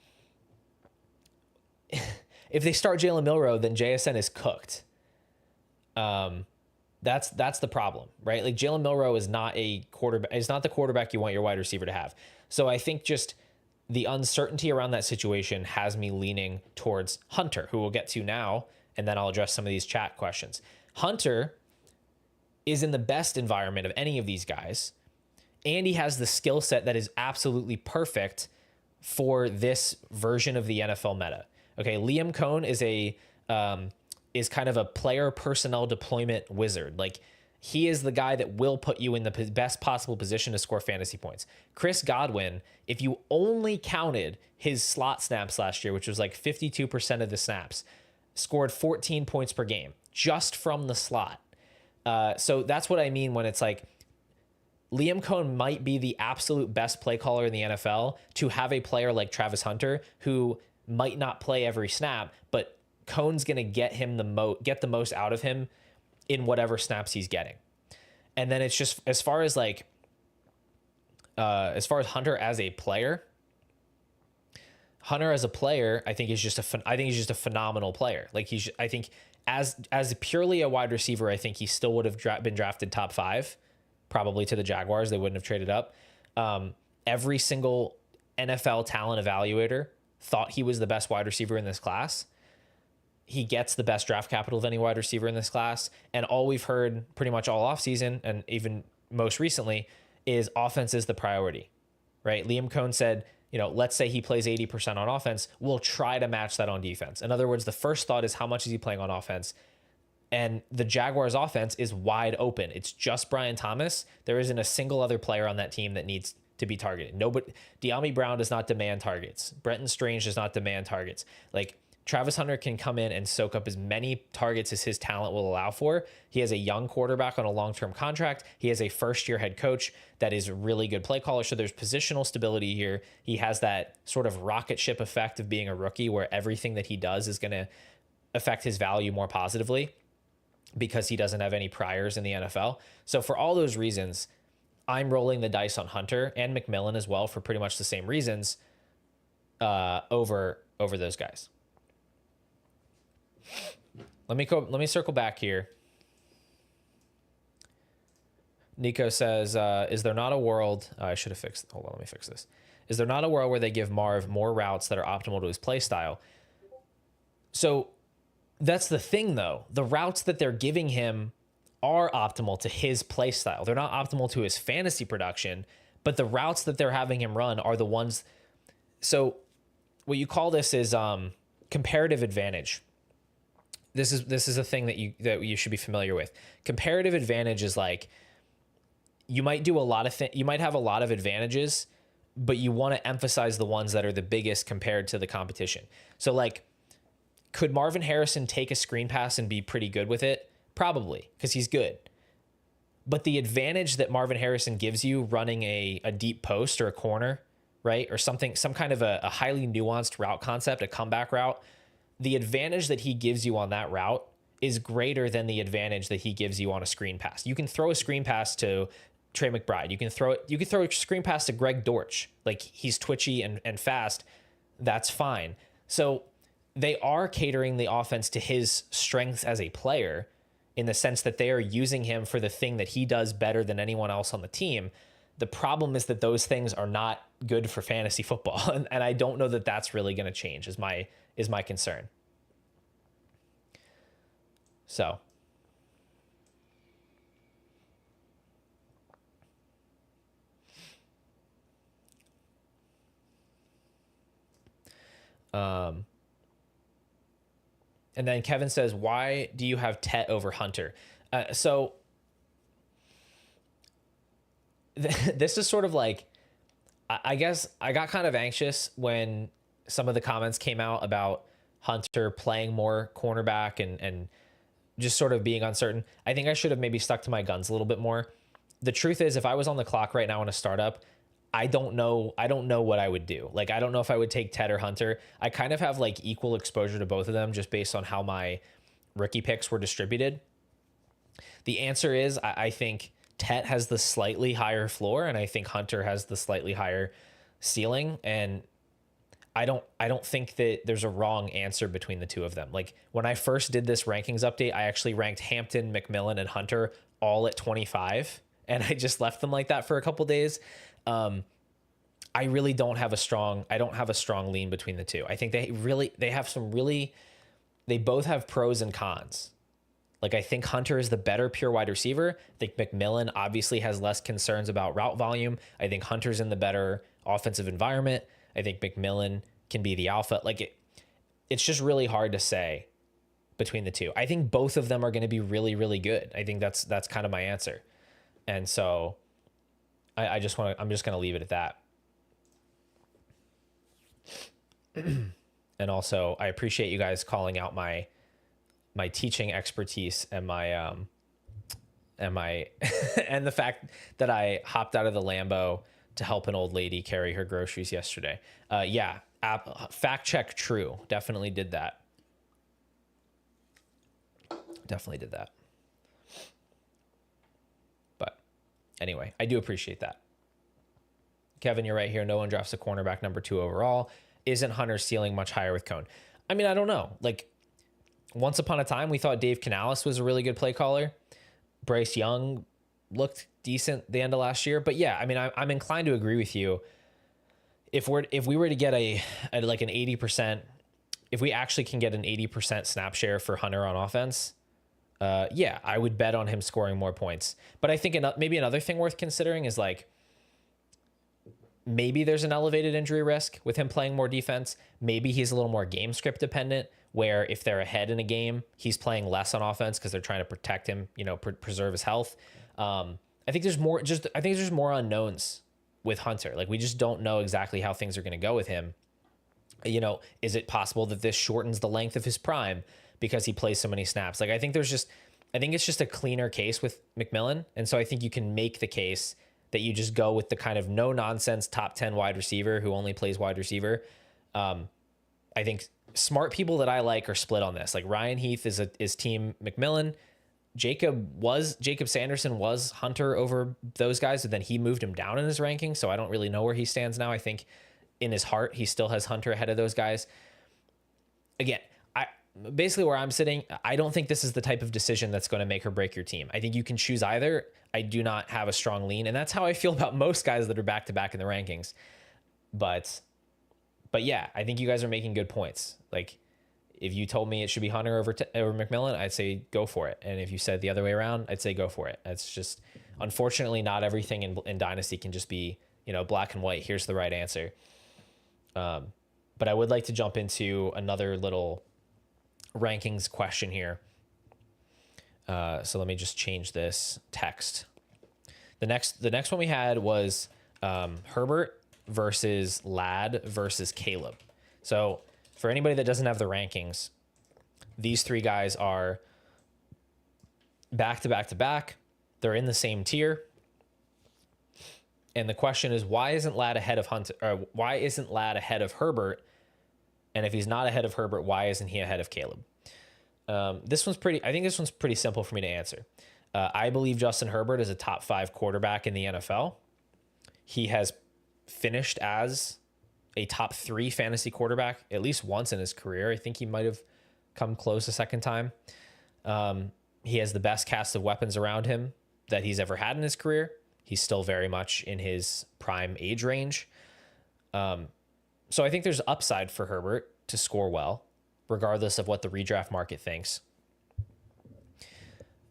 if they start Jaylen Milroe, then JSN is cooked. That's the problem, right? Like Jaylen Milroe is not the quarterback you want your wide receiver to have. So I think just the uncertainty around that situation has me leaning towards Hunter, who we'll get to now, and then I'll address some of these chat questions. Hunter is in the best environment of any of these guys, and he has the skill set that is absolutely perfect for this version of the NFL meta. Okay, Liam Cohn is kind of a player personnel deployment wizard. Like, he is the guy that will put you in the best possible position to score fantasy points. Chris Godwin, if you only counted his slot snaps last year, which was like 52% of the snaps, scored 14 points per game just from the slot. So that's what I mean when it's like, Liam Cohn might be the absolute best play caller in the NFL to have a player like Travis Hunter who might not play every snap, but Cohn's going to get the most out of him in whatever snaps he's getting. And then it's just as far as Hunter as a player, I think he's just a phenomenal player. Like, I think as purely a wide receiver, I think he still would have been drafted top 5, probably to the Jaguars. They wouldn't have traded up. Every single NFL talent evaluator thought he was the best wide receiver in this class. He gets the best draft capital of any wide receiver in this class. And all we've heard pretty much all offseason, and even most recently, is offense is the priority, right? Liam Cohn said, let's say he plays 80% on offense, we'll try to match that on defense. In other words, the first thought is, how much is he playing on offense? And the Jaguars offense is wide open. It's just Brian Thomas. There isn't a single other player on that team that needs to be targeted. Nobody, De'Ami Brown does not demand targets. Brenton Strange does not demand targets. Like, Travis Hunter can come in and soak up as many targets as his talent will allow for. He has a young quarterback on a long-term contract. He has a first-year head coach that is a really good play caller. So there's positional stability here. He has that sort of rocket ship effect of being a rookie where everything that he does is going to affect his value more positively because he doesn't have any priors in the NFL. So for all those reasons, I'm rolling the dice on Hunter and McMillan as well for pretty much the same reasons over those guys. Let me circle back here. Nico says, is there not a world, I should have fixed, hold on, let me fix this. Is there not a world where they give Marv more routes that are optimal to his play style? So that's the thing, though. The routes that they're giving him are optimal to his play style. They're not optimal to his fantasy production, but the routes that they're having him run are the ones. So what you call this is comparative advantage. This is a thing that you should be familiar with. Comparative advantage is like, you might do a lot of you might have a lot of advantages, but you want to emphasize the ones that are the biggest compared to the competition. So like, could Marvin Harrison take a screen pass and be pretty good with it? Probably, because he's good. But the advantage that Marvin Harrison gives you running a deep post or a corner, right? Or some kind of a highly nuanced route concept, a comeback route, the advantage that he gives you on that route is greater than the advantage that he gives you on a screen pass. You can throw a screen pass to Trey McBride. You can throw a screen pass to Greg Dortch. Like, he's twitchy and fast. That's fine. So they are catering the offense to his strengths as a player, in the sense that they are using him for the thing that he does better than anyone else on the team. The problem is that those things are not good for fantasy football. And I don't know that that's really going to change is my concern. So. And then Kevin says, why do you have Tet over Hunter? So this is sort of like, I guess I got kind of anxious when some of the comments came out about Hunter playing more cornerback and just sort of being uncertain. I think I should have maybe stuck to my guns a little bit more. The truth is, if I was on the clock right now in a startup, I don't know what I would do. Like, I don't know if I would take Ted or Hunter. I kind of have like equal exposure to both of them just based on how my rookie picks were distributed. The answer is, I think Tet has the slightly higher floor, and I think Hunter has the slightly higher ceiling. And I don't think that there's a wrong answer between the two of them. Like, when I first did this rankings update, I actually ranked Hampton, McMillan, and Hunter all at 25, and I just left them like that for a couple days. I I really don't have a strong lean between the two. I think they both have pros and cons. Like, I think Hunter is the better pure wide receiver. I think McMillan obviously has less concerns about route volume. I think Hunter's in the better offensive environment. I think McMillan can be the alpha. Like, it's just really hard to say between the two. I think both of them are going to be really, really good. I think that's kind of my answer. And so I'm just going to leave it at that. And also, I appreciate you guys calling out my teaching expertise and my and the fact that I hopped out of the Lambo to help an old lady carry her groceries yesterday. Yeah, fact check true. Definitely did that. But anyway, I do appreciate that. Kevin, you're right here. No one drafts a cornerback number 2 overall. Isn't Hunter's ceiling much higher with Cone? I mean, I don't know. Like, once upon a time, we thought Dave Canales was a really good play caller. Bryce Young looked decent the end of last year. But yeah, I mean, I'm inclined to agree with you. If we were to get like an 80%, if we actually can get an 80% snap share for Hunter on offense, yeah, I would bet on him scoring more points. But I think maybe another thing worth considering is, like, maybe there's an elevated injury risk with him playing more defense. Maybe he's a little more game script dependent, where if they're ahead in a game, he's playing less on offense because they're trying to protect him, preserve his health. I think there's more unknowns with Hunter. Like, we just don't know exactly how things are going to go with him. Is it possible that this shortens the length of his prime because he plays so many snaps? Like, I think it's just a cleaner case with McMillan. And so I think you can make the case that you just go with the kind of no nonsense top 10 wide receiver who only plays wide receiver. I think smart people that I like are split on this. Like, Ryan Heath is team McMillan. Jacob Sanderson was Hunter over those guys, and then he moved him down in his ranking. So I don't really know where he stands now. I think in his heart, he still has Hunter ahead of those guys. Again, basically where I'm sitting, I don't think this is the type of decision that's going to make or break your team. I think you can choose either. I do not have a strong lean, and that's how I feel about most guys that are back-to-back in the rankings. But yeah, I think you guys are making good points. Like, if you told me it should be Hunter over McMillan, I'd say go for it. And if you said the other way around, I'd say go for it. That's just, unfortunately, not everything in Dynasty can just be, black and white. Here's the right answer. But I would like to jump into another little rankings question here. So let me just change this text. The next one we had was Herbert versus Ladd versus Caleb. So for anybody that doesn't have the rankings, these three guys are back to back to back. They're in the same tier. And the question is, why isn't Ladd ahead of Hunter? Or why isn't Ladd ahead of Herbert? And if he's not ahead of Herbert, why isn't he ahead of Caleb? I think this one's pretty simple for me to answer. I believe Justin Herbert is a top 5 quarterback in the NFL. He has finished as a top 3 fantasy quarterback at least once in his career. I think he might have come close a second time. He has the best cast of weapons around him that he's ever had in his career. He's still very much in his prime age range. So I think there's upside for Herbert to score well, regardless of what the redraft market thinks.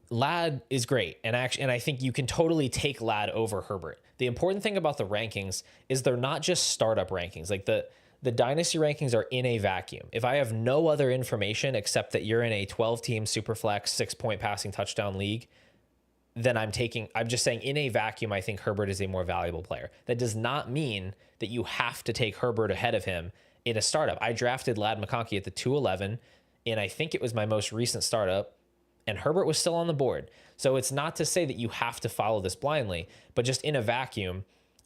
Ladd is great, and I think you can totally take Ladd over Herbert. The important thing about the rankings is they're not just startup rankings. Like, the Dynasty rankings are in a vacuum. If I have no other information except that you're in a 12-team Superflex 6-point passing touchdown league, then I'm just saying in a vacuum, I think Herbert is a more valuable player. That does not mean that you have to take Herbert ahead of him in a startup. I drafted Ladd McConkey at the 211, and I think it was my most recent startup, and Herbert was still on the board. So it's not to say that you have to follow this blindly, but just in a vacuum,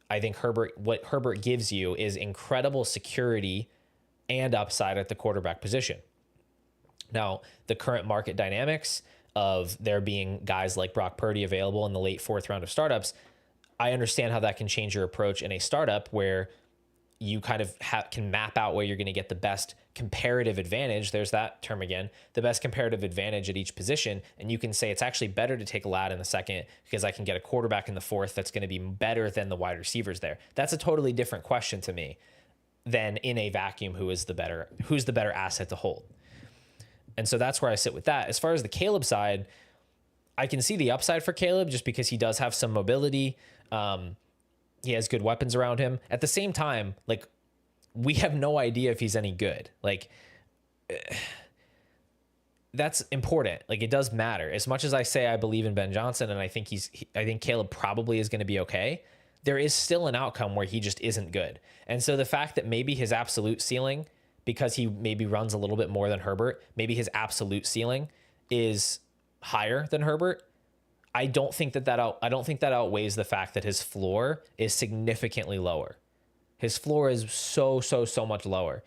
I think what Herbert gives you is incredible security and upside at the quarterback position. Now, the current market dynamics of there being guys like Brock Purdy available in the late 4th round of startups, I understand how that can change your approach in a startup where you kind of can map out where you're going to get the best comparative advantage. There's that term again, the best comparative advantage at each position. And you can say it's actually better to take a lad in the second because I can get a quarterback in the fourth that's going to be better than the wide receivers there. That's a totally different question to me than in a vacuum, who's the better asset to hold. And so that's where I sit with that. As far as the Caleb side, I can see the upside for Caleb just because he does have some mobility. He has good weapons around him. At the same time, like, we have no idea if he's any good. Like, that's important. Like, it does matter. As much as I say I believe in Ben Johnson and I think I think Caleb probably is going to be okay, there is still an outcome where he just isn't good. And so the fact that maybe his absolute ceiling, because he maybe runs a little bit more than Herbert, maybe his absolute ceiling is higher than Herbert, I don't think that outweighs the fact that his floor is significantly lower. His floor is so much lower.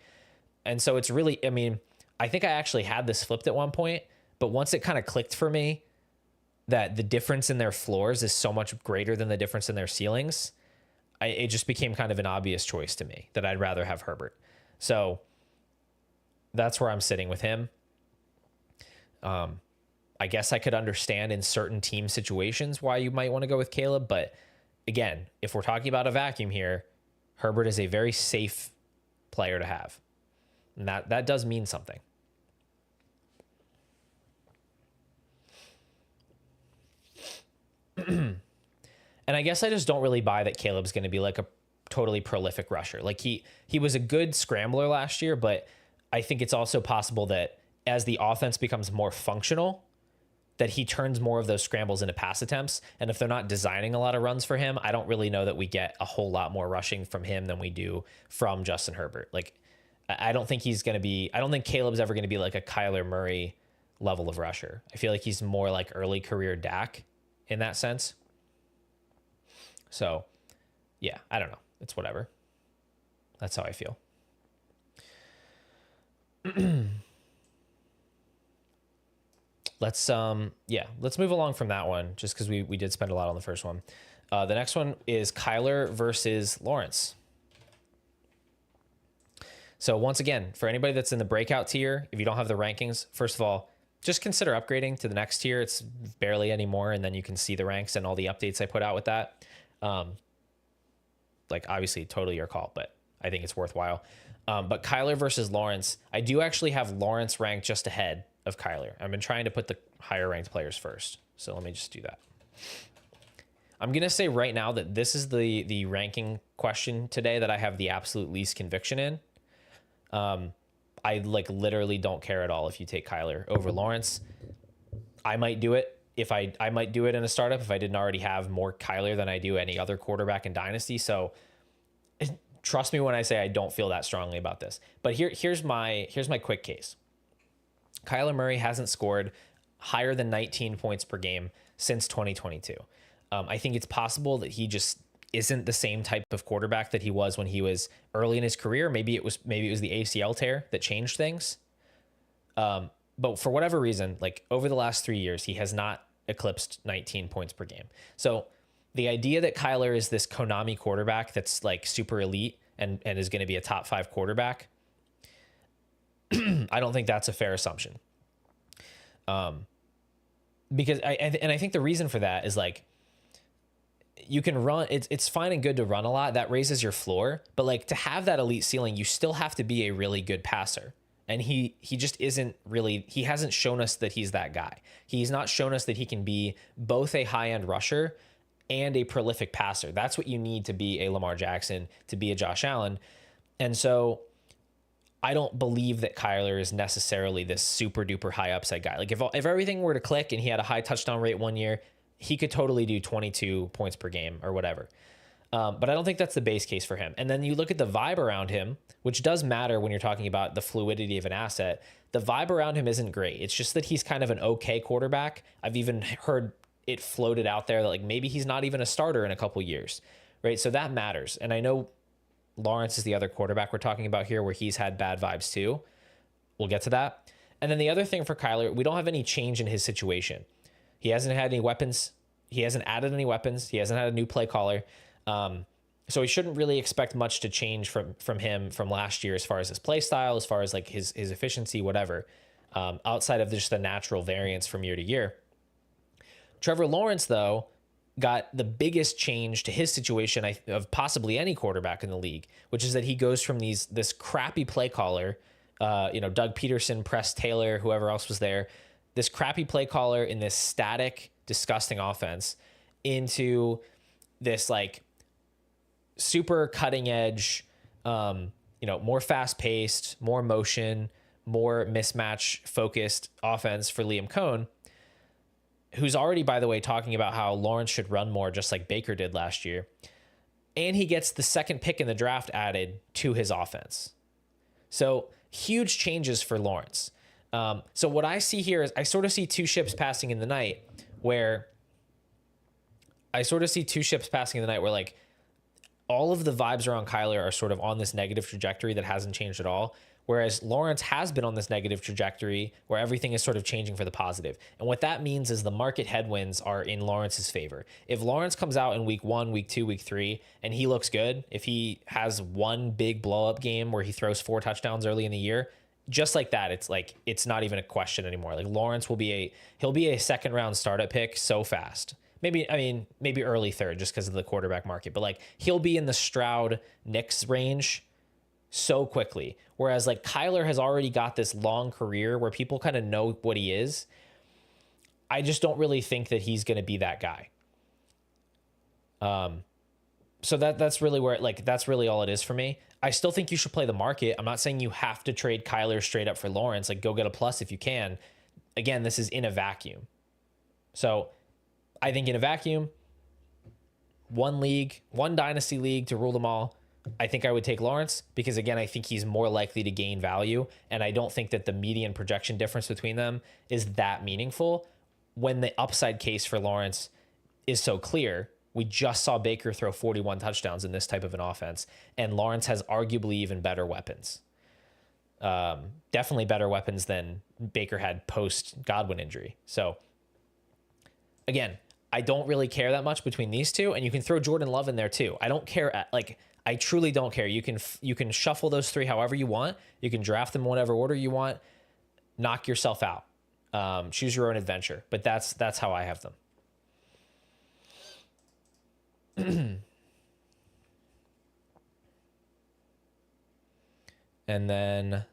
And so it's really, I mean, I think I actually had this flipped at one point, but once it kind of clicked for me that the difference in their floors is so much greater than the difference in their ceilings, it just became kind of an obvious choice to me that I'd rather have Herbert. So that's where I'm sitting with him. I guess I could understand in certain team situations why you might want to go with Caleb. But again, if we're talking about a vacuum here, Herbert is a very safe player to have. And that does mean something. And I guess I just don't really buy that Caleb's going to be like a totally prolific rusher. Like he was a good scrambler last year, but I think it's also possible that as the offense becomes more functional, that he turns more of those scrambles into pass attempts. And if they're not designing a lot of runs for him, I don't really know that we get a whole lot more rushing from him than we do from Justin Herbert. Like, I don't think Caleb's ever going to be like a Kyler Murray level of rusher. I feel like he's more like early career Dak in that sense. So yeah, I don't know. It's whatever. That's how I feel. Let's move along from that one just because we did spend a lot on the first one. The next one is Kyler versus Lawrence. So once again, for anybody that's in the breakout tier, if you don't have the rankings, first of all, just consider upgrading to the next tier. It's barely any more, and then you can see the ranks and all the updates I put out with that. Like, obviously, totally your call, but I think it's worthwhile. But Kyler versus Lawrence, I do actually have Lawrence ranked just ahead of Kyler. I've been trying to put the higher ranked players first. So let me just do that. I'm going to say right now that this is the ranking question today that I have the absolute least conviction in. I literally don't care at all if you take Kyler over Lawrence. I might do it I might do it in a startup if I didn't already have more Kyler than I do any other quarterback in Dynasty. So trust me when I say I don't feel that strongly about this. But here's my quick case. Kyler Murray hasn't scored higher than 19 points per game since 2022. I think it's possible that he just isn't the same type of quarterback that he was when he was early in his career. Maybe it was the ACL tear that changed things. But for whatever reason, like over the last 3 years, he has not eclipsed 19 points per game. So the idea that Kyler is this Konami quarterback that's like super elite and is going to be a top 5 quarterback, I don't think that's a fair assumption. Because I think the reason for that is like, you can run, it's fine and good to run a lot. That raises your floor, but like to have that elite ceiling, you still have to be a really good passer. And he just isn't really, he hasn't shown us that he's that guy. He's not shown us that he can be both a high-end rusher and a prolific passer. That's what you need to be a Lamar Jackson, to be a Josh Allen. And so I don't believe that Kyler is necessarily this super duper high upside guy. Like if everything were to click and he had a high touchdown rate one year, he could totally do 22 points per game or whatever. But I don't think that's the base case for him. And then you look at the vibe around him, which does matter when you're talking about the fluidity of an asset. The vibe around him isn't great. It's just that he's kind of an okay quarterback. I've even heard it floated out there that like maybe he's not even a starter in a couple years, right? So that matters. And I know Lawrence is the other quarterback we're talking about here where he's had bad vibes too. We'll get to that. And then the other thing for Kyler, we don't have any change in his situation. He hasn't had any weapons. He hasn't added any weapons. He hasn't had a new play caller. So we shouldn't really expect much to change from him from last year as far as his play style, as far as like his efficiency, whatever, outside of just the natural variance from year to year. Trevor Lawrence, though, got the biggest change to his situation of possibly any quarterback in the league, which is that he goes from this crappy play caller, Doug Peterson, Press Taylor, whoever else was there, this crappy play caller in this static, disgusting offense into this like super cutting edge, more fast paced, more motion, more mismatch focused offense for Liam Cohn, who's already, by the way, talking about how Lawrence should run more, just like Baker did last year. And he gets the second pick in the draft added to his offense. So huge changes for Lawrence. So what I see here is I sort of see two ships passing in the night where like all of the vibes around Kyler are sort of on this negative trajectory that hasn't changed at all. Whereas Lawrence has been on this negative trajectory where everything is sort of changing for the positive. And what that means is the market headwinds are in Lawrence's favor. If Lawrence comes out in week 1, week 2, week 3, and he looks good, if he has one big blow up game where he throws 4 touchdowns early in the year, just like that, it's not even a question anymore. Like Lawrence will be a second round startup pick so fast. Maybe early third just because of the quarterback market, but like he'll be in the Stroud Knicks range so quickly. Whereas like Kyler has already got this long career where people kind of know what he is. I just don't really think that he's going to be that guy. So that's really where that's really all it is for me. I still think you should play the market. I'm not saying you have to trade Kyler straight up for Lawrence. Like go get a plus if you can. Again, this is in a vacuum. So I think in a vacuum, one dynasty league to rule them all, I think I would take Lawrence because, again, I think he's more likely to gain value. And I don't think that the median projection difference between them is that meaningful when the upside case for Lawrence is so clear. We just saw Baker throw 41 touchdowns in this type of an offense, and Lawrence has arguably even better weapons. Definitely better weapons than Baker had post Godwin injury. So, again, I don't really care that much between these two, and you can throw Jordan Love in there too. I don't care. I truly don't care. You can shuffle those three however you want. You can draft them in whatever order you want. Knock yourself out. Choose your own adventure. But that's how I have them. And then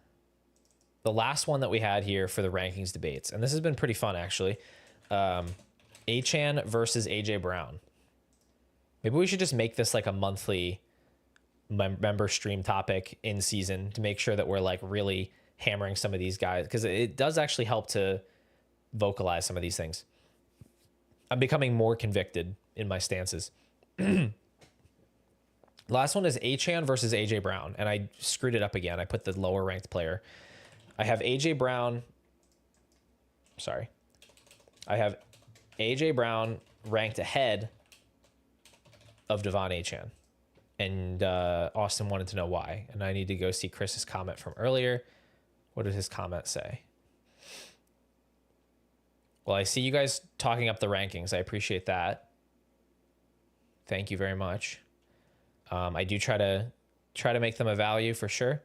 the last one that we had here for the rankings debates, and this has been pretty fun actually. Achane versus AJ Brown. Maybe we should just make this like a monthly member stream topic in season to make sure that we're like really hammering some of these guys, because it does actually help to vocalize some of these things. I'm becoming more convicted in my stances. Last one is Achane versus AJ Brown, and I screwed it up again. I put the lower ranked player. I have AJ Brown. Sorry. I have AJ Brown ranked ahead of Devon Achane. And Austin wanted to know why. And I need to go see Chris's comment from earlier. What did his comment say? Well, I see you guys talking up the rankings. I appreciate that. Thank you very much. I do try to make them a value for sure.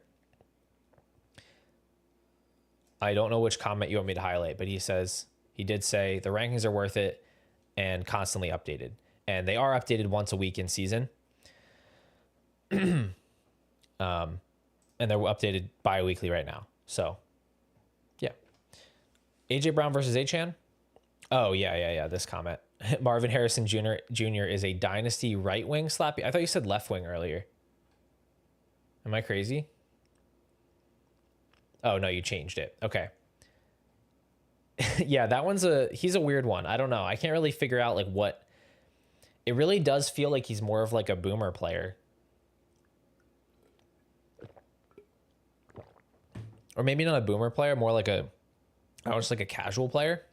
I don't know which comment you want me to highlight, but he did say the rankings are worth it and constantly updated. And they are updated once a week in season. And they're updated bi-weekly right now. So, yeah. AJ Brown versus Achane. Oh, yeah. This comment. Marvin Harrison Jr. is a dynasty right wing slappy. I thought you said left wing earlier. Am I crazy? Oh, no, you changed it. Okay. Yeah, that he's a weird one. I don't know. I can't really figure out like what. It really does feel like he's more of like a boomer player. Or maybe not a boomer player, more like just like a casual player.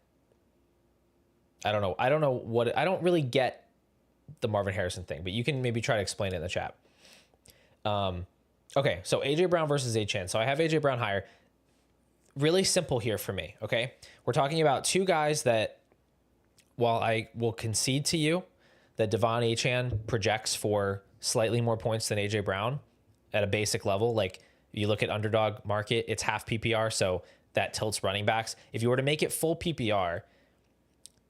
I don't know. I don't really get the Marvin Harrison thing, but you can maybe try to explain it in the chat. Okay, so AJ Brown versus Achane. So I have AJ Brown higher. Really simple here for me, okay? We're talking about two guys that, while I will concede to you that Devon Achane projects for slightly more points than AJ Brown at a basic level. Like you look at underdog market, it's half PPR, so that tilts running backs. If you were to make it full PPR,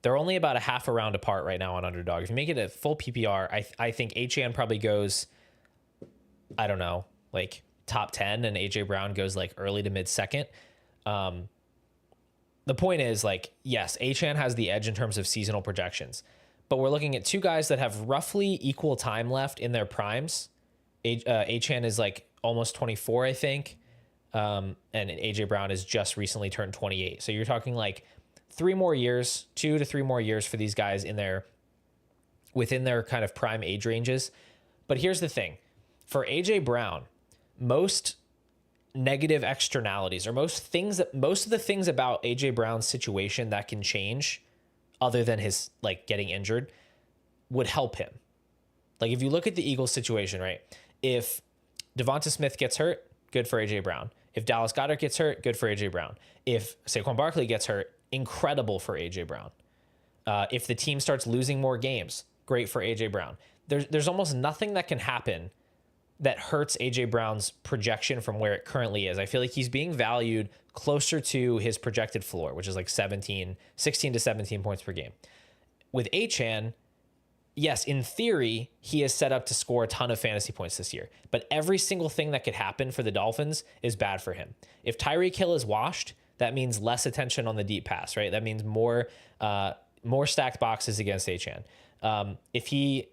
they're only about a half a round apart right now on underdog. If you make it a full PPR, I think HN probably goes, I don't know, like top 10, and AJ Brown goes like early to mid second. The point is, like, yes, HN has the edge in terms of seasonal projections, but we're looking at two guys that have roughly equal time left in their primes. HN is like almost 24, I think. And AJ Brown has just recently turned 28. So you're talking like 2 to 3 more years for these guys within their kind of prime age ranges. But here's the thing. For AJ Brown, most negative externalities, or most of the things about AJ Brown's situation that can change other than his like getting injured would help him. Like if you look at the Eagles situation, right? If Devonta Smith gets hurt, good for AJ Brown. If Dallas Goedert gets hurt, good for AJ Brown. If Saquon Barkley gets hurt, incredible for AJ Brown. If the team starts losing more games, great for AJ Brown. There's almost nothing that can happen that hurts AJ Brown's projection from where it currently is. I feel like he's being valued closer to his projected floor, which is like 16 to 17 points per game. With HN, yes, in theory, he is set up to score a ton of fantasy points this year, but every single thing that could happen for the Dolphins is bad for him. If Tyreek Hill is washed, that means less attention on the deep pass, right? That means more stacked boxes against HN. If he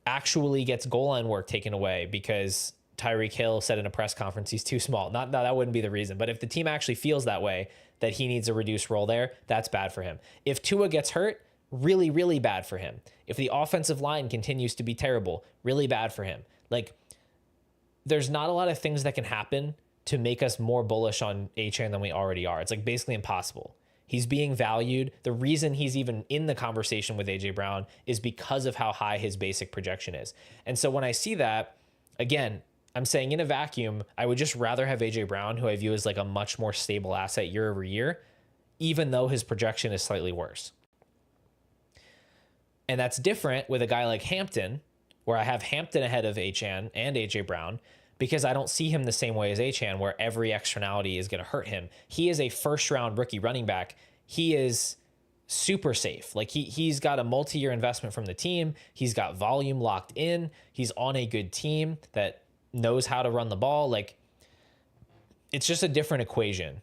actually gets goal line work taken away because Tyreek Hill said in a press conference he's too small. No, that wouldn't be the reason. But if the team actually feels that way, that he needs a reduced role there, that's bad for him. If Tua gets hurt, really, really bad for him. If the offensive line continues to be terrible, really bad for him. Like, there's not a lot of things that can happen to make us more bullish on HN than we already are. It's like basically impossible. He's being valued. The reason he's even in the conversation with AJ Brown is because of how high his basic projection is. And so when I see that, again, I'm saying in a vacuum, I would just rather have AJ Brown, who I view as like a much more stable asset year over year, even though his projection is slightly worse. And that's different with a guy like Hampton, where I have Hampton ahead of HN and AJ Brown, because I don't see him the same way as HN, where every externality is going to hurt him. He is a first-round rookie running back. He is super safe. Like he's got a multi-year investment from the team. He's got volume locked in. He's on a good team that knows how to run the ball. Like, it's just a different equation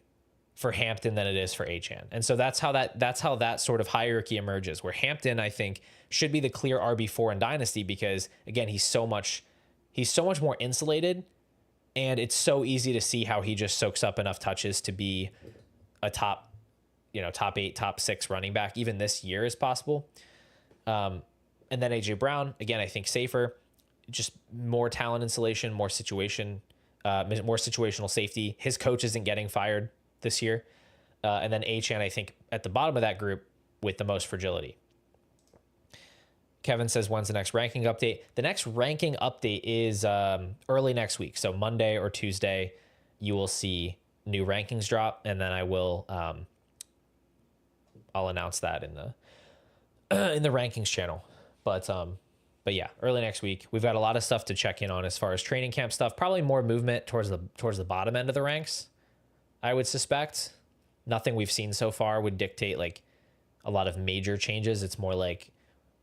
for Hampton than it is for HN. And so that's how that sort of hierarchy emerges, where Hampton, I think, should be the clear RB4 in Dynasty because, again, he's so much more insulated, and it's so easy to see how he just soaks up enough touches to be a top 8, top 6 running back even this year is possible. And then AJ Brown, again, I think safer, just more talent insulation, more situational safety. His coach isn't getting fired this year. And then HN, I think, at the bottom of that group with the most fragility. Kevin says, when's the next ranking update? The next ranking update is early next week. So Monday or Tuesday, you will see new rankings drop, and then I'll announce that in the rankings channel. But yeah, early next week. We've got a lot of stuff to check in on as far as training camp stuff. Probably more movement towards the bottom end of the ranks, I would suspect. Nothing we've seen so far would dictate like a lot of major changes. It's more like,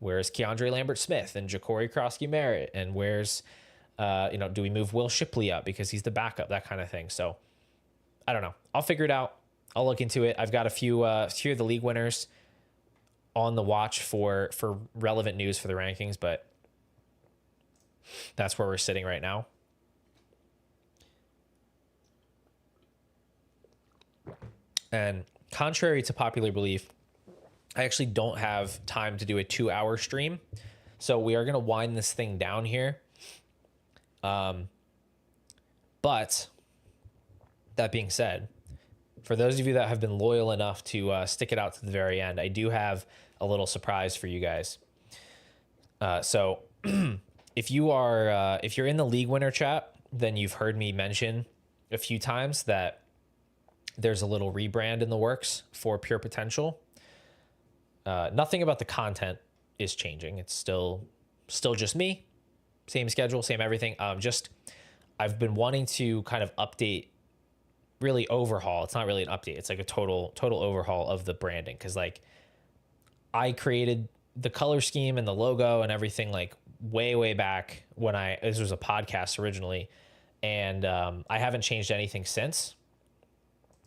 where's Keandre Lambert-Smith and Ja'Cory Krosky-Merritt, and where's, do we move Will Shipley up because he's the backup, that kind of thing. So I don't know. I'll figure it out. I'll look into it. I've got a few of the league winners on the watch for relevant news for the rankings, but that's where we're sitting right now. And contrary to popular belief, I actually don't have time to do a 2-hour stream. So we are going to wind this thing down here. But that being said, for those of you that have been loyal enough to stick it out to the very end, I do have a little surprise for you guys. So if you're in the league winner chat, then you've heard me mention a few times that there's a little rebrand in the works for Pure Potential. Nothing about the content is changing. It's still just me. same schedule, same everything. Just I've been wanting to kind of update, really overhaul. It's not really an update. It's like a total overhaul of the branding. Cause like I created the color scheme and the logo and everything like way back when this was a podcast originally. And I haven't changed anything since.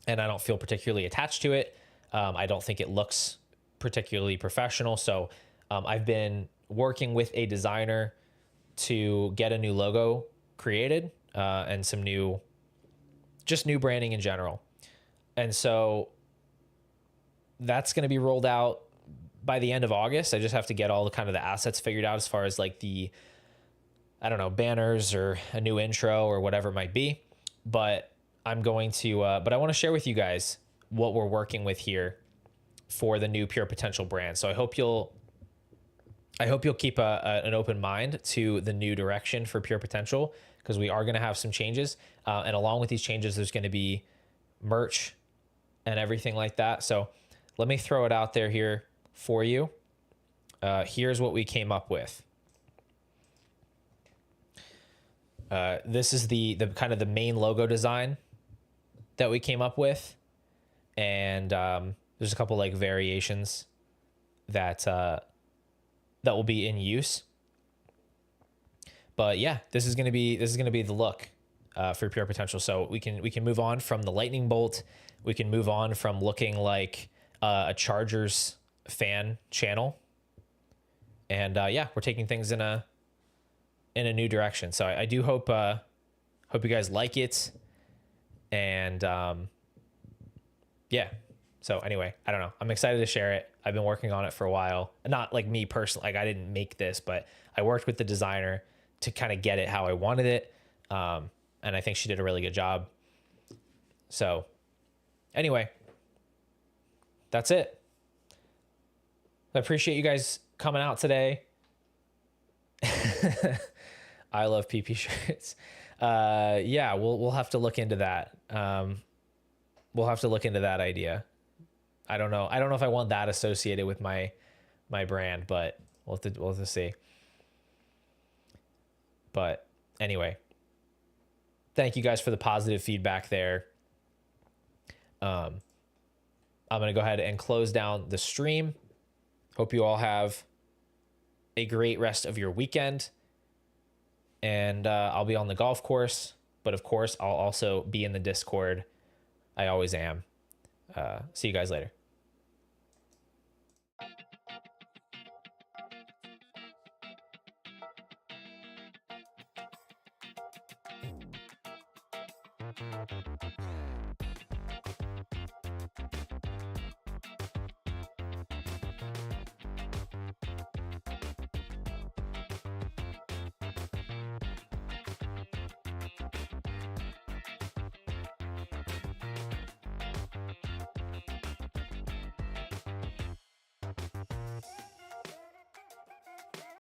And I don't feel particularly attached to it. I don't think it looks particularly professional. So I've been working with a designer to get a new logo created and some new branding in general. And so that's going to be rolled out by the end of August. I just have to get all the kind of the assets figured out as far as like the, I don't know, banners or a new intro or whatever it might be. But I'm going to, but I want to share with you guys what we're working with here for the new Pure Potential brand. So I hope you'll keep an open mind to the new direction for Pure Potential, because we are going to have some changes. And along with these changes, there's going to be merch and everything like that. So let me throw it out there here for you. Here's what we came up with. This is the kind of the main logo design that we came up with. And there's a couple like variations that will be in use. But yeah, this is gonna be the look for Pure Potential. So we can move on from the lightning bolt. We can move on from looking like a Chargers fan channel. And yeah, we're taking things in a new direction. So I do hope you guys like it. And yeah. So anyway, I don't know. I'm excited to share it. I've been working on it for a while. Not like me personally, like I didn't make this, but I worked with the designer to kind of get it how I wanted it. And I think she did a really good job. So anyway, that's it. I appreciate you guys coming out today. I love PP shirts. Yeah, we'll have to look into that. We'll have to look into that idea. I don't know if I want that associated with my brand, but we'll have to see. But anyway, thank you guys for the positive feedback there. I'm going to go ahead and close down the stream. Hope you all have a great rest of your weekend. And I'll be on the golf course, but of course I'll also be in the Discord. I always am. See you guys later.